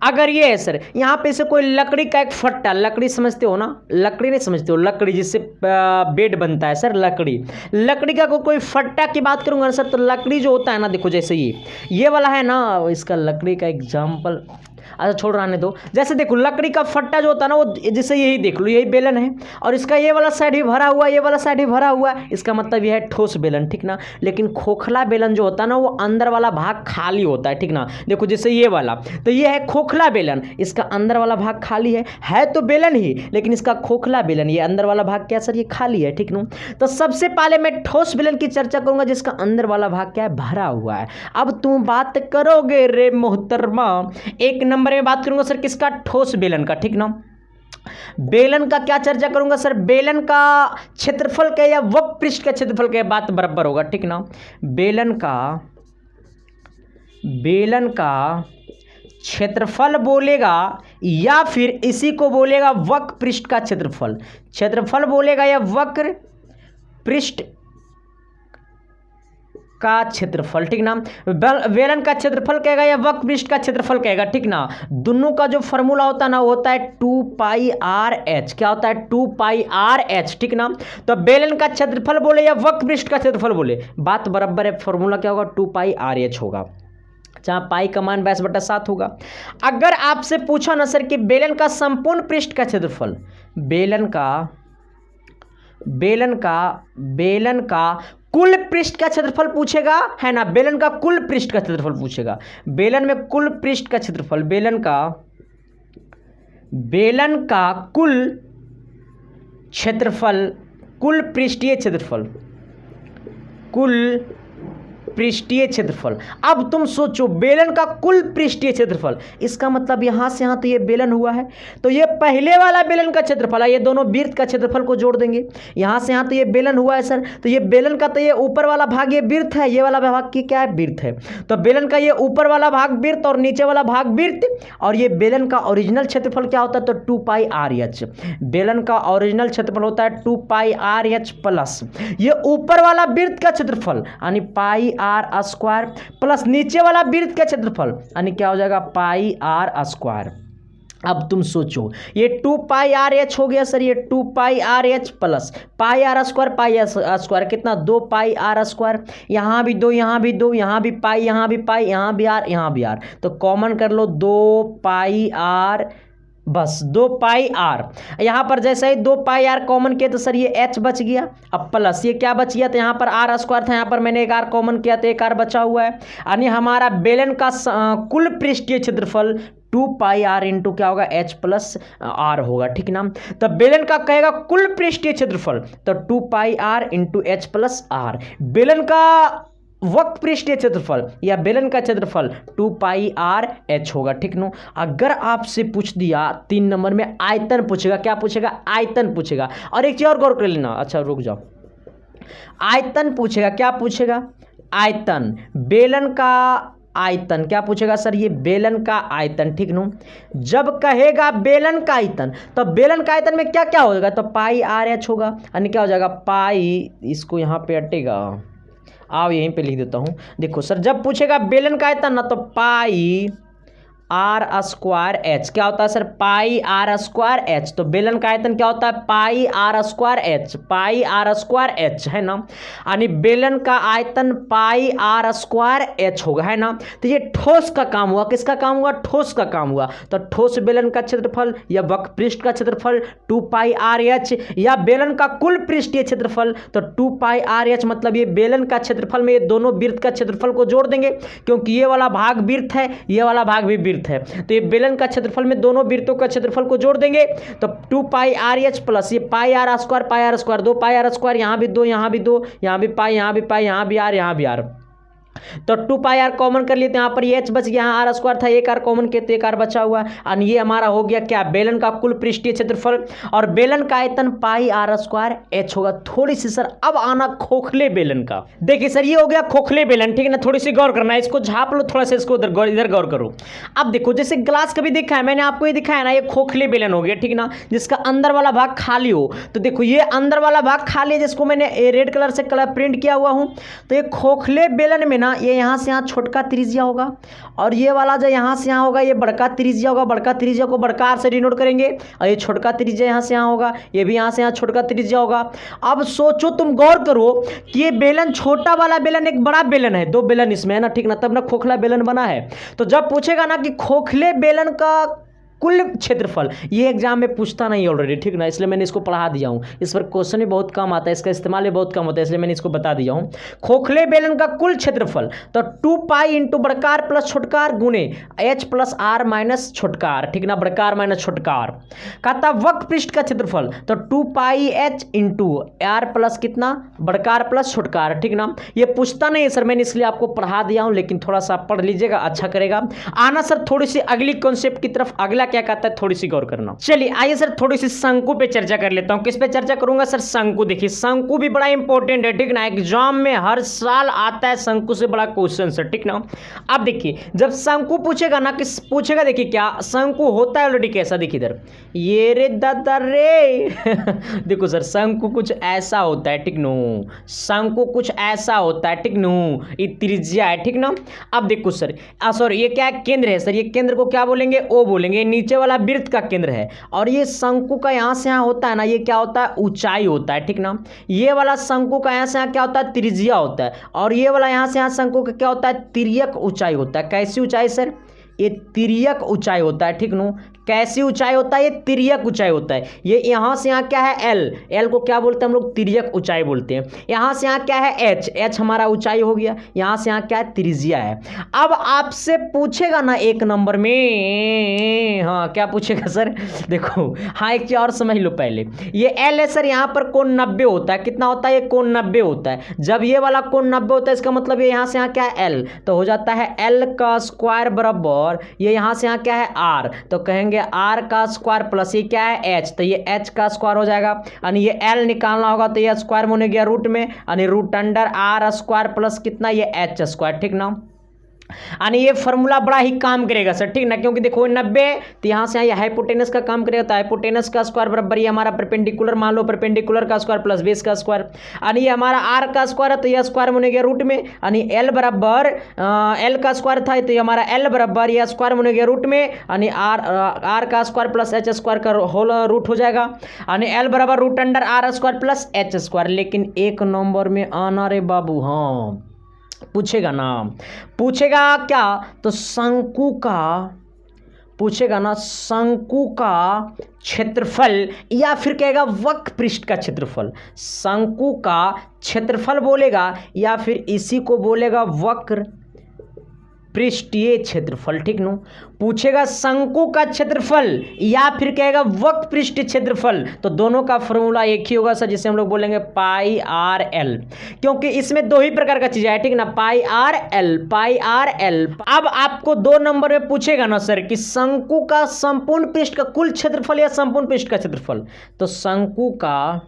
अगर ये है सर, यहाँ पे से कोई लकड़ी का एक फट्टा, लकड़ी समझते हो ना, लकड़ी नहीं समझते हो, लकड़ी जिससे बेड बनता है सर, लकड़ी का कोई फट्टा की बात करूंगा सर, तो लकड़ी जो होता है ना, देखो जैसे ये वाला है ना, इसका लकड़ी का एग्जाम्पल, अच्छा छोड़ रहने दो। जैसे देखो लकड़ी का फट्टा जो होता है ना, वो जैसे यही देख लो, यही बेलन है, और इसका ये वाला साइड भी भरा हुआ, ये वाला साइड भी भरा हुआ, इसका मतलब यह है ठोस बेलन, ठीक ना। लेकिन खोखला बेलन जो होता है ना, वो अंदर वाला भाग खाली होता है, ठीक ना। देखो जैसे ये वाला, तो ये है खोखला बेलन, इसका अंदर वाला भाग खाली है तो बेलन ही, लेकिन इसका खोखला बेलन, ये अंदर वाला भाग क्या सर, ये खाली है, ठीक ना। तो सबसे पहले मैं ठोस बेलन की चर्चा करूंगा, जिसका अंदर वाला भाग क्या है, भरा हुआ है। अब तुम बात करोगे रे मोहतरमा, एक नंबर में बात करूंगा सर किसका, ठोस बेलन का, ठीक ना। बेलन का क्या चर्चा करूंगा सर, बेलन का क्षेत्रफल का या वक्र पृष्ठ का क्षेत्रफल का, बात बराबर होगा, ठीक ना। बेलन का क्षेत्रफल बोलेगा, या फिर इसी को बोलेगा वक्र पृष्ठ का क्षेत्रफल बोलेगा, या वक्र पृष्ठ का क्षेत्रफल, ठीक ना। बेलन का क्षेत्रफल कहेगा या वक्र पृष्ठ का क्षेत्रफल कहेगा, ठीक ना। दोनों का जो फॉर्मूला होता है ना, वो होता है 2πr/h, क्या होता है, 2πr/h, ठीक ना। तो बेलन का क्षेत्रफल बोले या वक्र पृष्ठ का क्षेत्रफल बोले, बात बराबर है, फॉर्मूला क्या होगा, 2πr/h होगा, जहां पाई का मान 22/7 होगा। अगर आपसे पूछा ना सर कि बेलन का संपूर्ण पृष्ठ का क्षेत्रफल, बेलन का कुल पृष्ठ का क्षेत्रफल पूछेगा, है ना, बेलन का कुल पृष्ठ का क्षेत्रफल पूछेगा, बेलन में कुल पृष्ठ का क्षेत्रफल, बेलन का कुल क्षेत्रफल, कुल पृष्ठीय क्षेत्रफल। अब तुम सोचो बेलन का कुल पृष्ठीय क्षेत्रफल, इसका मतलब यहां से यहां तो ये बेलन हुआ है, तो ये पहले वाला बेलन का क्षेत्रफल है, ये दोनों वृत्त का क्षेत्रफल को जोड़ देंगे। यहां से यहां तो ये बेलन हुआ है सर, तो ये बेलन का तो ये ऊपर वाला भाग ये वृत्त है, ये वाला भाग की क्या है, वृत्त है। तो बेलन का ये ऊपर वाला भाग वृत्त और नीचे वाला भाग वृत्त, और ये बेलन का ओरिजिनल क्षेत्रफल क्या होता है, तो 2πr/h। बेलन का ओरिजिनल क्षेत्रफल होता है 2πr/h प्लस ये ऊपर वाला वृत्त का क्षेत्रफल, यानी πr² प्लस नीचे वाला वृत्त का क्षेत्रफल, यानी क्या हो जाएगा, πr²। अब तुम सोचो ये 2πr/h हो गया सर, ये 2πr/h प्लस πr², कितना, 2πr², यहाँ भी 2, यहाँ भी 2, यहाँ भी पाई, यहाँ भी पाई, यहाँ भी r, यहाँ भी r, तो कॉमन कर लो 2πr, बस 2πr। यहाँ पर जैसे ही 2πr कॉमन किया तो सर ये h बच गया, अब प्लस ये क्या बच गया, तो यहाँ पर r² था, यहाँ पर मैंने एक r कॉमन किया तो एक r बचा हुआ है, यानी हमारा बेलन का कुल पृष्ठीय क्षेत्रफल 2πr इंटू क्या होगा, h प्लस r होगा, ठीक ना। तो बेलन का कहेगा कुल पृष्ठीय क्षेत्रफल, तो 2πr into h plus r। बेलन का वक्र पृष्ठीय क्षेत्रफल या बेलन का क्षेत्रफल 2πr/h होगा, ठीक नो। अगर आपसे पूछ दिया 3 नंबर में आयतन पूछेगा, क्या पूछेगा, आयतन पूछेगा। और एक चीज और गौर कर लेना, अच्छा रुक जाओ, आयतन पूछेगा, क्या पूछेगा, आयतन, बेलन का आयतन, क्या पूछेगा सर, ये बेलन का आयतन, ठीक नो। जब कहेगा बेलन का आयतन, तो बेलन का आयतन में क्या क्या होगा, तो πr/h होगा, यानी क्या हो जाएगा, पाई, इसको यहाँ पे हटेगा, आओ यहीं पे लिख देता हूं। देखो सर जब पूछेगा बेलन का आयतन ना, तो पाई आर स्क्वायर एच। क्या होता है sir? Pi R square H. तो बेलन का आयतन क्या होता है? Pi R square H, pi R square H, है ना। यानी बेलन का आयतन पाई आर स्क्वायर एच होगा, है ना। तो ये ठोस का काम हुआ। किसका काम हुआ? ठोस का काम हुआ। तो ठोस बेलन का क्षेत्रफल या वक्र पृष्ठ का क्षेत्रफल 2 पाई आर एच, या बेलन का कुल पृष्ठीय क्षेत्रफल तो 2 पाई आर एच। मतलब ये बेलन का क्षेत्रफल में ये दोनों वृत्त का क्षेत्रफल को जोड़ देंगे, क्योंकि ये वाला भाग वृत्त है, ये वाला भाग भी वृत्त है। तो ये बेलन का क्षेत्रफल में दोनों वृत्तों का क्षेत्रफल को जोड़ देंगे। तो 2 पाई आर एच प्लस ये pi R square 2 pi R square, यहाँ भी 2, यहाँ भी 2, यहाँ भी पाई, यहाँ भी पाई, यहाँ भी आर, यहाँ भी आर। तो 2 पाई आर कॉमन कर लेते हैं, यहाँ पर ये एच बच गया, यहाँ आर स्क्वायर था, एक आर कॉमन किए तो एक आर बचा हुआ है। और ये हमारा हो गया क्या? बेलन का कुल पृष्ठीय क्षेत्रफल। और बेलन का आयतन पाई आर स्क्वायर एच होगा। थोड़ी सी सर अब आना खोखले बेलन का। देखिए सर ये हो गया खोखले बेलन, ठीक है ना। थोड़ी सी गौर करना है, इसको झाप लो थोड़ा सा, इसको इधर गौर करो। अब देखो जैसे ग्लास कभी देखा है मैंने आपको, ये दिखाया ना, ये खोखले बेलन हो गया, ठीक ना, जिसका अंदर वाला भाग खाली हो। तो देखो ये अंदर वाला भाग खाली है, जिसको मैंने रेड कलर से कलर प्रिंट किया हुआ हूँ। तो ये खोखले बेलन में ना ये यहाँ से यहाँ छोटका त्रिज्या होगा, और ये वाला जो यहाँ से यहाँ होगा ये बड़का त्रिज्या होगा। बड़का त्रिज्या को बड़का आर से डिनोट करेंगे, और ये छोटका त्रिज्या यहाँ से यहाँ होगा, ये भी यहाँ से यहाँ छोटका त्रिज्या होगा। अब सोचो, तुम गौर करो कि ये बेलन, छोटा वाला बेलन एक बड़ा बेलन है, 2 बेलन इसमें है ना, ठीक ना, तब ना खोखला बेलन बना है। तो जब पूछेगा ना कि खोखले बेलन का कुल क्षेत्रफल, ये एग्जाम में पूछता नहीं ऑलरेडी, ठीक ना, इसलिए मैंने इसको पढ़ा दिया हूँ। इस पर क्वेश्चन भी बहुत कम आता है, इसका इस्तेमाल भी बहुत कम होता है, इसलिए मैंने इसको बता दिया हूँ। खोखले बेलन का कुल क्षेत्रफल तो 2 पाई इंटू बड़कार प्लस छोटकार गुने एच प्लस आर माइनस छोटकार, ठीक ना, बड़कार माइनस छोटकार। कहता वक्र पृष्ठ का क्षेत्रफल तो 2 पाई एच इंटू आर प्लस कितना? बड़कार प्लस छोटकार, ठीक ना। ये पूछता नहीं है सर, मैंने इसलिए आपको पढ़ा दिया हूँ, लेकिन थोड़ा सा पढ़ लीजिएगा, अच्छा करेगा। आना सर थोड़ी सी अगली कॉन्सेप्ट की तरफ, अगला क्या कहता है थोड़ी सी गौर करना। चलिए आइए सर थोड़ी सी शंकु पे चर्चा कर लेता हूं। किस पे चर्चा करूंगा सर? शंकु। देखिए शंकु भी बड़ा इंपॉर्टेंट है, ठीक ना, एग्जाम में हर साल आता है शंकु से बड़ा क्वेश्चन सर, ठीक ना। अब देखिए जब शंकु पूछेगा ना, किस पूछेगा, देखिए क्या शंकु होता है ऑलरेडी कैसा, देखिए इधर, ये रे दादा रे देखो सर शंकु कुछ ऐसा होता है, ठीक नो, शंकु कुछ ऐसा होता है, ठीक नो, ये त्रिज्या है, ठीक ना। अब देखो सर सॉरी ये क्या केंद्र है सर? ये केंद्र को क्या बोलेंगे? ओ बोलेंगे। नीचे वाला वृत्त का केंद्र है, और ये शंकु का यहाँ से यहाँ होता है ना, ये क्या होता है? ऊंचाई होता है, ठीक ना। ये वाला शंकु का यहाँ से यहाँ क्या होता है? त्रिज्या होता है। और ये वाला यहाँ से यहाँ शंकु का क्या होता है? तिर्यक ऊंचाई होता है। कैसी ऊंचाई सर? ये तिर्यक ऊंचाई होता है, ठीक नो। कैसी ऊंचाई होता है? ये तिर्यक ऊंचाई होता है। ये यहाँ से यहाँ क्या है? एल को क्या बोलते हैं हम लोग? तिर्यक ऊंचाई बोलते हैं। यहाँ से यहाँ क्या है? एच हमारा ऊंचाई हो गया। यहाँ से यहाँ क्या है? त्रिज्या है। अब आपसे पूछेगा ना 1 नंबर में, हाँ क्या पूछेगा सर? देखो हाँ एक चीज और समझ लो पहले, ये एल है सर, यहाँ पर कोण 90 होता है। कितना होता है? ये कोण 90 होता है। जब ये वाला कोण 90 होता है, इसका मतलब ये यहाँ से यहाँ क्या है? एल, तो हो जाता है एल का स्क्वायर बराबर ये यहाँ से यहाँ क्या है? आर, तो कहेंगे आर का स्क्वायर प्लस ये क्या है? एच, तो ये एच का स्क्वायर हो जाएगा। यानी ये एल निकालना होगा तो ये स्क्वायर में होने गया रूट में, यानी root under R square plus कितना? ये एच स्क्वायर, ठीक ना। यानी ये फॉर्मूला बड़ा ही काम करेगा सर, ठीक ना, क्योंकि देखो 90 तो यहाँ से यहाँ हाइपोटेनस का काम करेगा, तो हाइपोटेनस का स्क्वायर बराबर ये हमारा परपेंडिकुलर, मान लो परपेंडिकुलर का स्क्वायर प्लस बेस का स्क्वायर, यानी ये हमारा आर का स्क्वायर है तो यह स्क्वायर होने गया रूट में, यानी एल बराबर एल का स्क्वायर था तो ये हमारा एल बराबर यह स्क्वायर होने गया रूट में, यानी आर का स्क्वायर प्लस एच स्क्वायर का होल रूट हो जाएगा, यानी एल बराबर root under R square plus H square. लेकिन 1 नंबर में आना रे बाबू, हाँ पूछेगा ना, पूछेगा क्या? तो शंकु का पूछेगा ना, शंकु का क्षेत्रफल या फिर कहेगा वक्र पृष्ठ का क्षेत्रफल। शंकु का क्षेत्रफल बोलेगा या फिर इसी को बोलेगा वक्र पृष्ठीय क्षेत्रफल, ठीक नो। पूछेगा शंकु का क्षेत्रफल या फिर कहेगा वक्र पृष्ठीय क्षेत्रफल, तो दोनों का फॉर्मूला एक ही होगा सर, जिसे हम लोग बोलेंगे पाई आर एल, क्योंकि इसमें 2 ही प्रकार का चीज है, ठीक ना, पाई आर एल, पाई आर एल। अब आपको 2 नंबर में पूछेगा ना सर कि शंकु का संपूर्ण पृष्ठ का कुल क्षेत्रफल या संपूर्ण पृष्ठ का क्षेत्रफल, तो शंकु का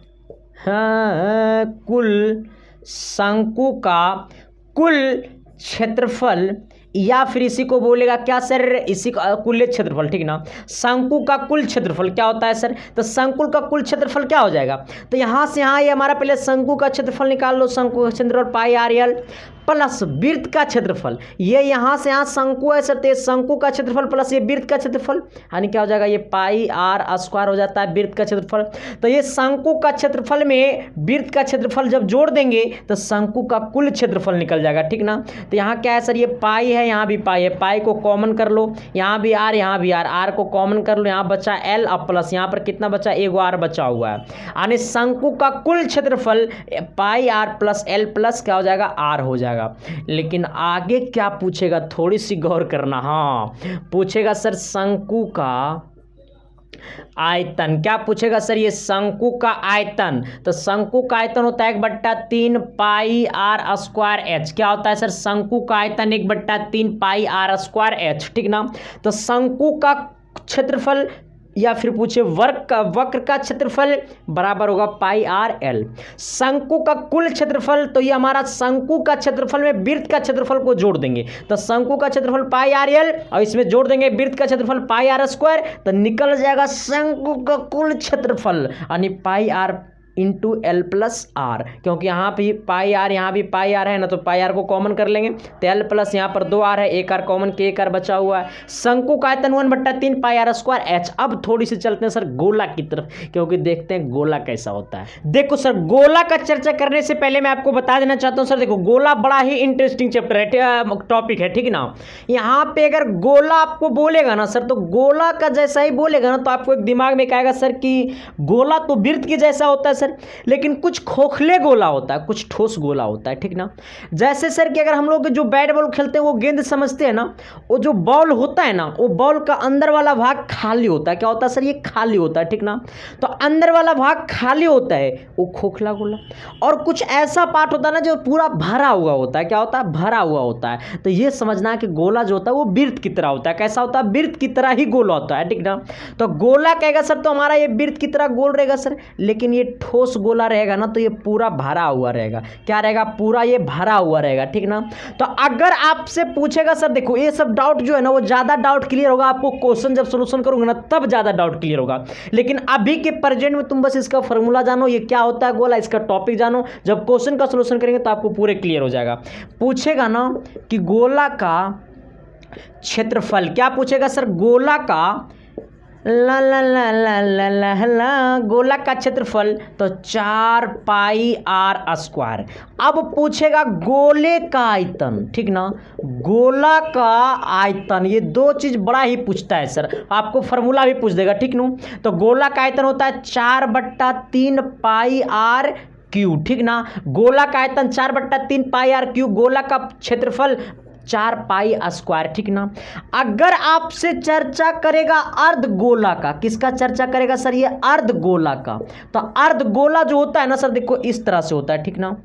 शंकु का कुल क्षेत्रफल या फिर इसी को बोलेगा क्या सर? इसी का कुल क्षेत्रफल, ठीक ना। शंकु का कुल क्षेत्रफल क्या होता है सर? तो शंकु का कुल क्षेत्रफल क्या हो जाएगा? तो यहाँ से यहाँ ये हमारा पहले शंकु का क्षेत्रफल निकाल लो, शंकु का क्षेत्रफल पाई आर एल। प्लस वृत्त का क्षेत्रफल, ये यहाँ से यहाँ शंकु है सर, तो ये शंकु का क्षेत्रफल प्लस ये वृत्त का क्षेत्रफल, यानी क्या हो जाएगा, ये पाई आर स्क्वायर हो जाता है वृत्त का क्षेत्रफल। तो ये शंकु का क्षेत्रफल में वृत्त का क्षेत्रफल जब जोड़ देंगे तो शंकु का कुल क्षेत्रफल निकल जाएगा, ठीक ना। तो यहाँ क्या है सर, ये पाई है, यहाँ भी पाई है, पाई को कॉमन कर लो, यहाँ भी आर, यहाँ भी आर, आर को कॉमन कर लो, यहाँ बचा एल और प्लस यहाँ पर कितना बचा, एक आर बचा हुआ है, यानी शंकु का कुल क्षेत्रफल पाई आर प्लस एल प्लस क्या हो जाएगा, आर हो जाएगा। लेकिन आगे क्या पूछेगा, थोड़ी सी गौर करना, हाँ पूछेगा सर शंकु का आयतन, क्या पूछेगा सर, ये शंकु का आयतन। तो शंकु का आयतन होता है 1/3 पाई आर स्क्वायर एच, क्या होता है सर, शंकु का आयतन 1/3 पाई आर स्क्वायर एच, ठीक ना। तो शंकु का क्षेत्रफल या फिर पूछे वक्र का क्षेत्रफल बराबर होगा पाई आर एल। शंकु का कुल क्षेत्रफल, तो ये हमारा शंकु का क्षेत्रफल में वृत्त का क्षेत्रफल को जोड़ देंगे, तो शंकु का क्षेत्रफल पाई आर एल और इसमें जोड़ देंगे वृत्त का क्षेत्रफल पाई आर स्क्वायर, तो निकल जाएगा शंकु का कुल क्षेत्रफल यानी pi R into L plus R, क्योंकि यहाँ भी पाई आर, यहाँ भी पाई आर है ना, तो पाई आर को कॉमन कर लेंगे, तो एल प्लस यहाँ पर 2 आर है, एक आर कॉमन के एक आर बचा हुआ है। शंकु का आयतन 1/3 पाई आर स्क्वायर एच। अब थोड़ी सी चलते हैं सर गोला की तरफ, क्योंकि देखते हैं गोला कैसा होता है। देखो सर, गोला का चर्चा करने से पहले मैं आपको बता देना चाहता हूँ सर, देखो गोला बड़ा ही इंटरेस्टिंग चैप्टर है, टॉपिक है, ठीक ना। यहाँ पे अगर गोला आपको बोलेगा ना सर, तो गोला का जैसा ही बोलेगा ना, तो आपको एक दिमाग में कहेगा सर कि गोला तो वृत्त के जैसा होता है सर, लेकिन कुछ खोखले गोला होता है, कुछ ठोस गोला होता है, ठीक ना। जैसे सर कि अगर हम लोग जो बैट बॉल खेलते हैं वो गेंद समझते हैं ना, वो जो बॉल होता है ना, वो बॉल का अंदर वाला भाग खाली होता है, क्या होता है सर, ये खाली होता है, ठीक ना। तो अंदर वाला भाग खाली होता है, वो खोखला गोला। और कुछ ऐसा पार्ट होता है ना जो पूरा भरा हुआ होता है, क्या होता है, भरा हुआ होता है। तो ये समझना है कि गोला जो होता है वो वृत्त की तरह होता है, कैसा होता है, वृत्त की तरह ही गोला होता है, ठीक ना। तो गोला कहेगा सर, तो हमारा ये वृत्त की तरह गोल रहेगा सर, लेकिन ये ठोस गोला रहेगा ना, तो ये पूरा भरा हुआ रहेगा, क्या रहेगा, पूरा ये भरा हुआ रहेगा, ठीक ना। तो अगर आपसे पूछेगा सर, देखो ये सब डाउट जो है ना, वो ज्यादा डाउट क्लियर होगा आपको क्वेश्चन जब सोल्यूशन करोगे ना, तब ज्यादा डाउट क्लियर होगा। लेकिन अभी के प्रेजेंट में तुम बस इसका फॉर्मूला जानो, ये क्या होता है गोला, इसका टॉपिक जानो, जब क्वेश्चन का सोल्यूशन करेंगे तो आपको पूरे क्लियर हो जाएगा। पूछेगा ना कि गोला का क्षेत्रफल, क्या पूछेगा सर, गोला का ला ला ला ला ला ला ला गोला का क्षेत्रफल, तो 4 पाई आर स्क्वायर। अब पूछेगा गोले का आयतन, ठीक ना, गोला का आयतन, ये दो चीज बड़ा ही पूछता है सर, आपको फॉर्मूला भी पूछ देगा, ठीक नो। तो गोला का आयतन होता है 4/3 पाई आर क्यू, ठीक ना। गोला का आयतन 4/3 पाई आर क्यू, गोला का क्षेत्रफल 4 पाई स्क्वायर, ठीक ना। अगर आपसे चर्चा करेगा अर्धगोला का, किसका चर्चा करेगा सर, ये अर्धगोला का। तो अर्धगोला जो होता है ना सर, देखो इस तरह से होता है, ठीक ना।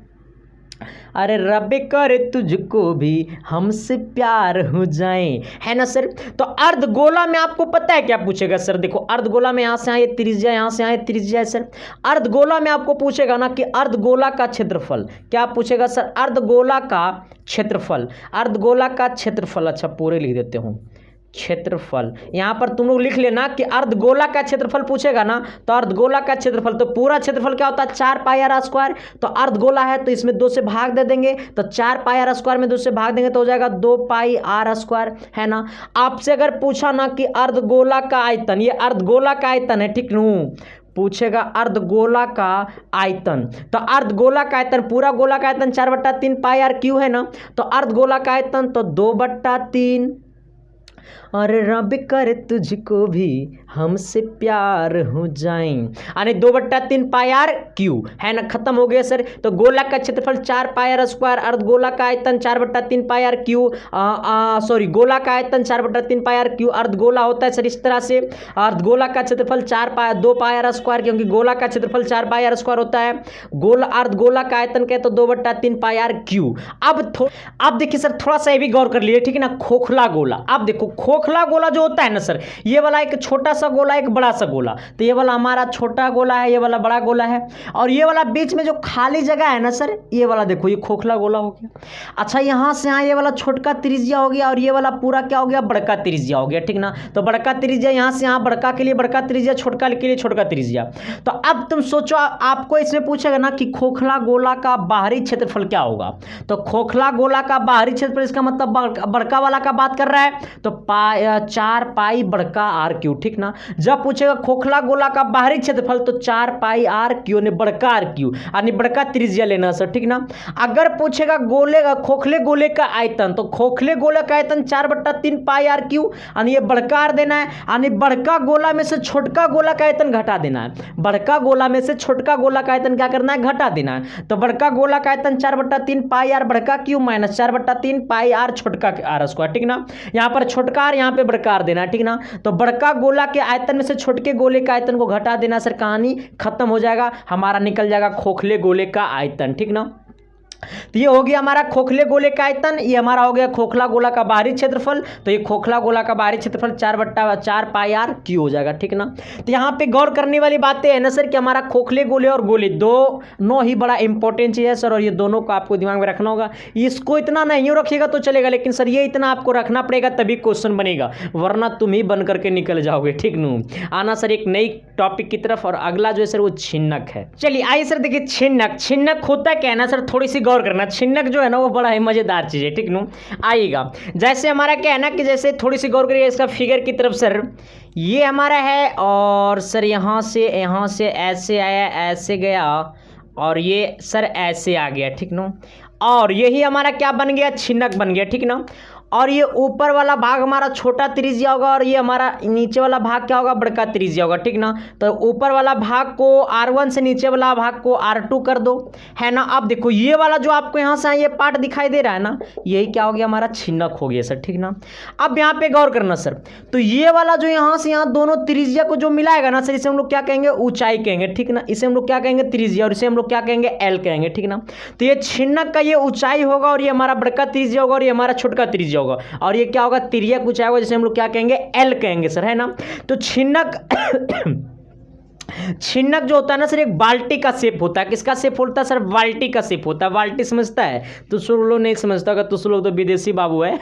अरे रब करे तुझको भी हमसे प्यार हो जाए, है ना सर। तो अर्धगोला में आपको पता है क्या पूछेगा सर, देखो अर्धगोला में यहाँ से आए त्रिज्या, यहाँ से आए त्रिज्या है सर। अर्धगोला में आपको पूछेगा ना कि अर्धगोला का क्षेत्रफल, क्या पूछेगा सर, अर्धगोला का क्षेत्रफल, अर्धगोला का क्षेत्रफल, अच्छा पूरे लिख देते हूँ, क्षेत्रफल। यहां पर तुम लोग लिख लेना कि अर्धगोला का क्षेत्रफल पूछेगा ना, तो अर्धगोला का क्षेत्रफल, तो पूरा क्षेत्रफल क्या होता है, 4 पाई आर स्क्वायर। तो अर्धगोला है तो इसमें 2 से भाग दे देंगे, तो 4 पाई आर स्क्वायर में 2 से भाग देंगे तो हो जाएगा 2 पाई आर स्क्वायर, है ना। आपसे अगर पूछा ना कि अर्धगोला का आयतन, ये अर्धगोला का आयतन है, ठीक नू, पूछेगा अर्धगोला का आयतन, तो अर्धगोला का आयतन, पूरा गोला का आयतन 4/3 पाई आर क्यू है ना, तो अर्धगोला का आयतन तो 2/3, अरे रब करे तुझको भी हमसे प्यार हो जाए, यानी 2/3 पाई आर क्यू, है ना, खत्म हो गया सर। तो गोला का क्षेत्रफल 4 पाई आर स्क्वायर, अर्धगोला का आयतन 4/3 पाई आर क्यू, सॉरी गोला का आयतन 4/3 पाई आर क्यू, अर्धगोला होता है सर इस तरह से। अर्धगोला का क्षेत्रफल 2 पाई आर स्क्वायर, क्योंकि गोला का क्षेत्रफल 4 पाई आर स्क्वायर होता है। गोला अर्धगोला का आयतन क्या है, तो 2/3 पाई आर क्यू। अब देखिए सर, थोड़ा सा ये भी गौर कर लिए, ठीक है ना, खोखला गोला। अब देखो खोखला गोला जो होता है ना सर, ये वाला एक छोटा सा गोला, एक बड़ा सा गोला, तो ये वाला हमारा छोटा गोला है, ये वाला बड़ा गोला है, और ये वाला बीच में जो खाली जगह है ना सर, ये वाला देखो ये खोखला गोला हो गया। अच्छा यहाँ से यहाँ ये वाला छोटका त्रिज्या हो गया और ये वाला पूरा क्या हो गया, बड़का त्रिज्या हो गया, ठीक ना। तो बड़का त्रिज्या यहाँ से यहाँ, बड़का के लिए बड़का त्रिज्या, छोटका के लिए छोटका त्रिज्या। तो अब तुम सोचो, आपको इसमें पूछेगा ना कि खोखला गोला का बाहरी क्षेत्रफल क्या होगा, तो खोखला गोला का बाहरी क्षेत्रफल, इसका मतलब बड़का वाला का बात कर रहा है, तो 4 पाई बड़का आर क्यू, ठीक ना। जब पूछेगा खोखला गोला का बाहरी क्षेत्रफल तो 4 पाई आर क्यू ने बड़का आर क्यू यानी बड़का त्रिज्या लेना सर, ठीक ना। अगर पूछेगा खोखले गोले का आयतन, तो खोखले गोले का आयतन 4/3 पाई आर क्यू यानी ये बड़का आर देना है, यानी बड़का गोला में से छोटका गोला का आयतन घटा देना है, बड़का गोला में से छोटका गोला का आयतन क्या करना है, घटा देना है। तो बड़का गोला का आयतन 4/3 पाई आर बड़का क्यू माइनस 4/3 पाई आर छोटका आर स्क्वायर, ठीक ना। यहाँ पर छोटका आर, यहाँ पे बड़का आर देना है, ठीक ना। तो बड़का गोला के आयतन में से छोटके गोले का आयतन को घटा देना सर, कहानी खत्म हो जाएगा, हमारा निकल जाएगा खोखले गोले का आयतन, ठीक ना। तो ये हो गया हमारा खोखले गोले का आयतन, ये हमारा हो गया खोखला गोला का बाहरी क्षेत्रफल, तो ये खोखला गोला का बाहरी क्षेत्रफल 4/4 पाई आर क्यू हो जाएगा, ठीक ना। तो यहाँ पे गौर करने वाली बातें है ना सर कि हमारा खोखले गोले और गोले दोनों ही बड़ा इंपॉर्टेंट चीज़ है सर, और ये दोनों को आपको दिमाग में रखना होगा। इसको इतना नहीं रखिएगा तो चलेगा, लेकिन सर ये इतना आपको रखना पड़ेगा तभी क्वेश्चन बनेगा, वरना तुम ही बन करके निकल जाओगे, ठीक नू। आना सर एक नई टॉपिक की तरफ, और अगला जो है सर वो छिन्नक है। चलिए आइए सर देखिए छिन्नक होता क्या है ना सर, थोड़ी सी गौर करना। छिन्नक जो है ना वो बड़ा ही मजेदार चीज है, ठीक नू। आइएगा जैसे हमारा क्या है ना कि जैसे थोड़ी सी गौर करिए इसका फिगर की तरफ सर, ये हमारा है और सर यहाँ से ऐसे आया, ऐसे गया, और ये सर ऐसे आ गया, ठीक ना। और यही हमारा क्या बन गया, छिन्नक बन गया, ठीक ना। और ये ऊपर वाला भाग हमारा छोटा त्रिज्या होगा और ये हमारा नीचे वाला भाग क्या होगा, बड़का त्रिज्या होगा, ठीक ना। तो ऊपर वाला भाग को R1 से नीचे वाला भाग को R2 कर दो, है ना। अब देखो ये वाला जो आपको यहाँ से ये पार्ट दिखाई दे रहा है ना, यही क्या हो गया, हमारा छिन्नक हो गया सर, ठीक ना। अब यहाँ पे गौर करना सर, तो ये वाला जो यहाँ से यहाँ दोनों त्रिज्या को जो मिलाएगा ना सर, इसे हम लोग क्या कहेंगे, ऊंचाई कहेंगे, ठीक ना। इसे हम लोग क्या कहेंगे, त्रिज्या, और इसे हम लोग क्या कहेंगे, L कहेंगे, ठीक ना। तो ये छिन्नक का ये ऊंचाई होगा और ये हमारा बड़का त्रिज्या होगा और ये हमारा छोटका त्रिज्या होगा, और ये क्या होगा, तिर्यक ऊंचाई होगा, जिसे हम लोग क्या कहेंगे, L कहेंगे सर, है ना। तो छिन्नक जो होता है ना सर एक बाल्टी का शेप होता है, किसका शेप होता है सर, बाल्टी का शेप होता है। बाल्टी समझता है तो सुन लोग नहीं समझता होगा, तो सुन लोग तो विदेशी बाबू है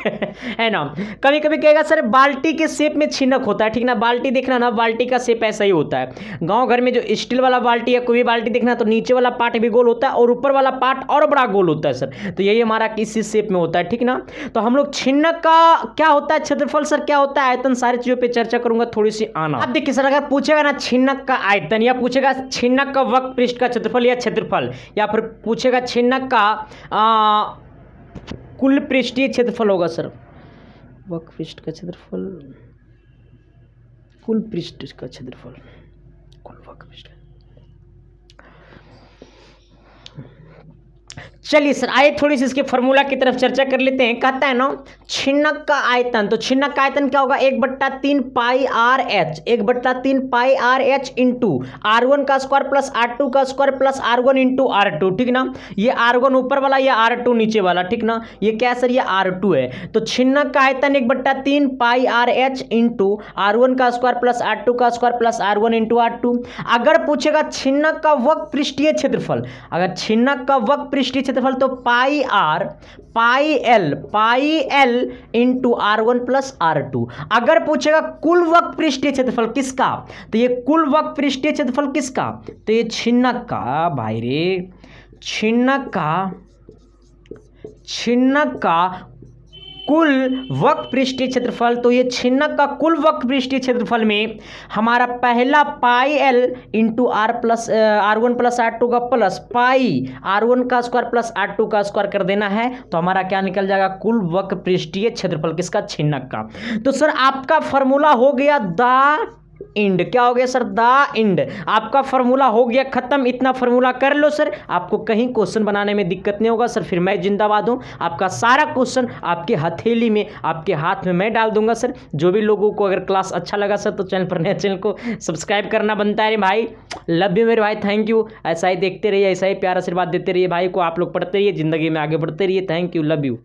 है ना। कभी कभी कहेगा सर बाल्टी के शेप में छिन्नक होता है, ठीक ना। बाल्टी देखना ना, बाल्टी का शेप ऐसा ही होता है। गांव घर में जो स्टील वाला बाल्टी है, कोई भी बाल्टी देखना तो नीचे वाला पार्ट भी गोल होता है और ऊपर वाला पार्ट और बड़ा गोल होता है सर, तो यही हमारा किसी शेप में होता है, ठीक ना। तो हम लोग छिन्नक का क्या होता है, क्षेत्रफल सर क्या होता है, आयतन, सारी चीजों पर चर्चा करूंगा थोड़ी सी आना। अब देखिए सर अगर पूछेगा ना छिन्नक का आयतन, या पूछेगा छिन्नक का वक्र पृष्ठ का क्षेत्रफल या क्षेत्रफल, या फिर पूछेगा छिन्नक का कुल पृष्ठीय क्षेत्रफल होगा सर, वक्र पृष्ठ का क्षेत्रफल, कुल पृष्ठ का क्षेत्रफल, कुल वक्र पृष्ठ। चलिए सर आइए थोड़ी सी इसके फॉर्मूला की तरफ चर्चा कर लेते हैं। कहता है ना छिन्नक का आयतन, तो छिन्नक का आयतन क्या होगा, 1/3 पाई आर एच, 1/3 पाई आर एच इंटू R1 का स्क्वायर प्लस R2 का square plus R1 into R2, ठीक ना। ये R1 ऊपर वाला, ये R2 नीचे वाला, ठीक ना। ये क्या है सर, ये R2 है। तो छिन्नक का आयतन 1/3 पाई आर एच इंटू R1 का स्क्वायर प्लस R2 का square plus R1 into R2। अगर पूछेगा छिन्नक का वक्र पृष्ठीय क्षेत्रफल, अगर छिन्नक का वक्र पृष्ठीय क्षेत्रफल तो pi L into R1 plus R2। अगर पूछेगा कुल वक्र पृष्ठीय क्षेत्रफल किसका, तो ये कुल वक्र पृष्ठीय क्षेत्रफल किसका, तो ये छिन्नक का, भाई रे छिन्नक का कुल वक्र पृष्ठीय क्षेत्रफल, तो ये छिन्नक का कुल वक्र पृष्ठीय क्षेत्रफल में हमारा पहला pi L into R1 plus R2 का प्लस पाई R1 का स्क्वायर प्लस R2 का स्क्वायर कर देना है, तो हमारा क्या निकल जाएगा, कुल वक्र पृष्ठीय क्षेत्रफल किसका, छिन्नक का। तो सर आपका फॉर्मूला हो गया द इंड, क्या हो गया सर, द इंड। आपका फॉर्मूला हो गया खत्म, इतना फॉर्मूला कर लो सर, आपको कहीं क्वेश्चन बनाने में दिक्कत नहीं होगा सर। फिर मैं जिंदाबाद हूं, आपका सारा क्वेश्चन आपके हथेली में, आपके हाथ में मैं डाल दूंगा सर। जो भी लोगों को अगर क्लास अच्छा लगा सर, तो चैनल पर नया चैनल को सब्सक्राइब करना बनता है भाई। लव यू मेरे भाई, थैंक यू। ऐसा ही देखते रहिए, ऐसा ही प्यार आशीर्वाद देते रहिए भाई को। आप लोग पढ़ते रहिए, जिंदगी में आगे बढ़ते रहिए। Thank you, love you.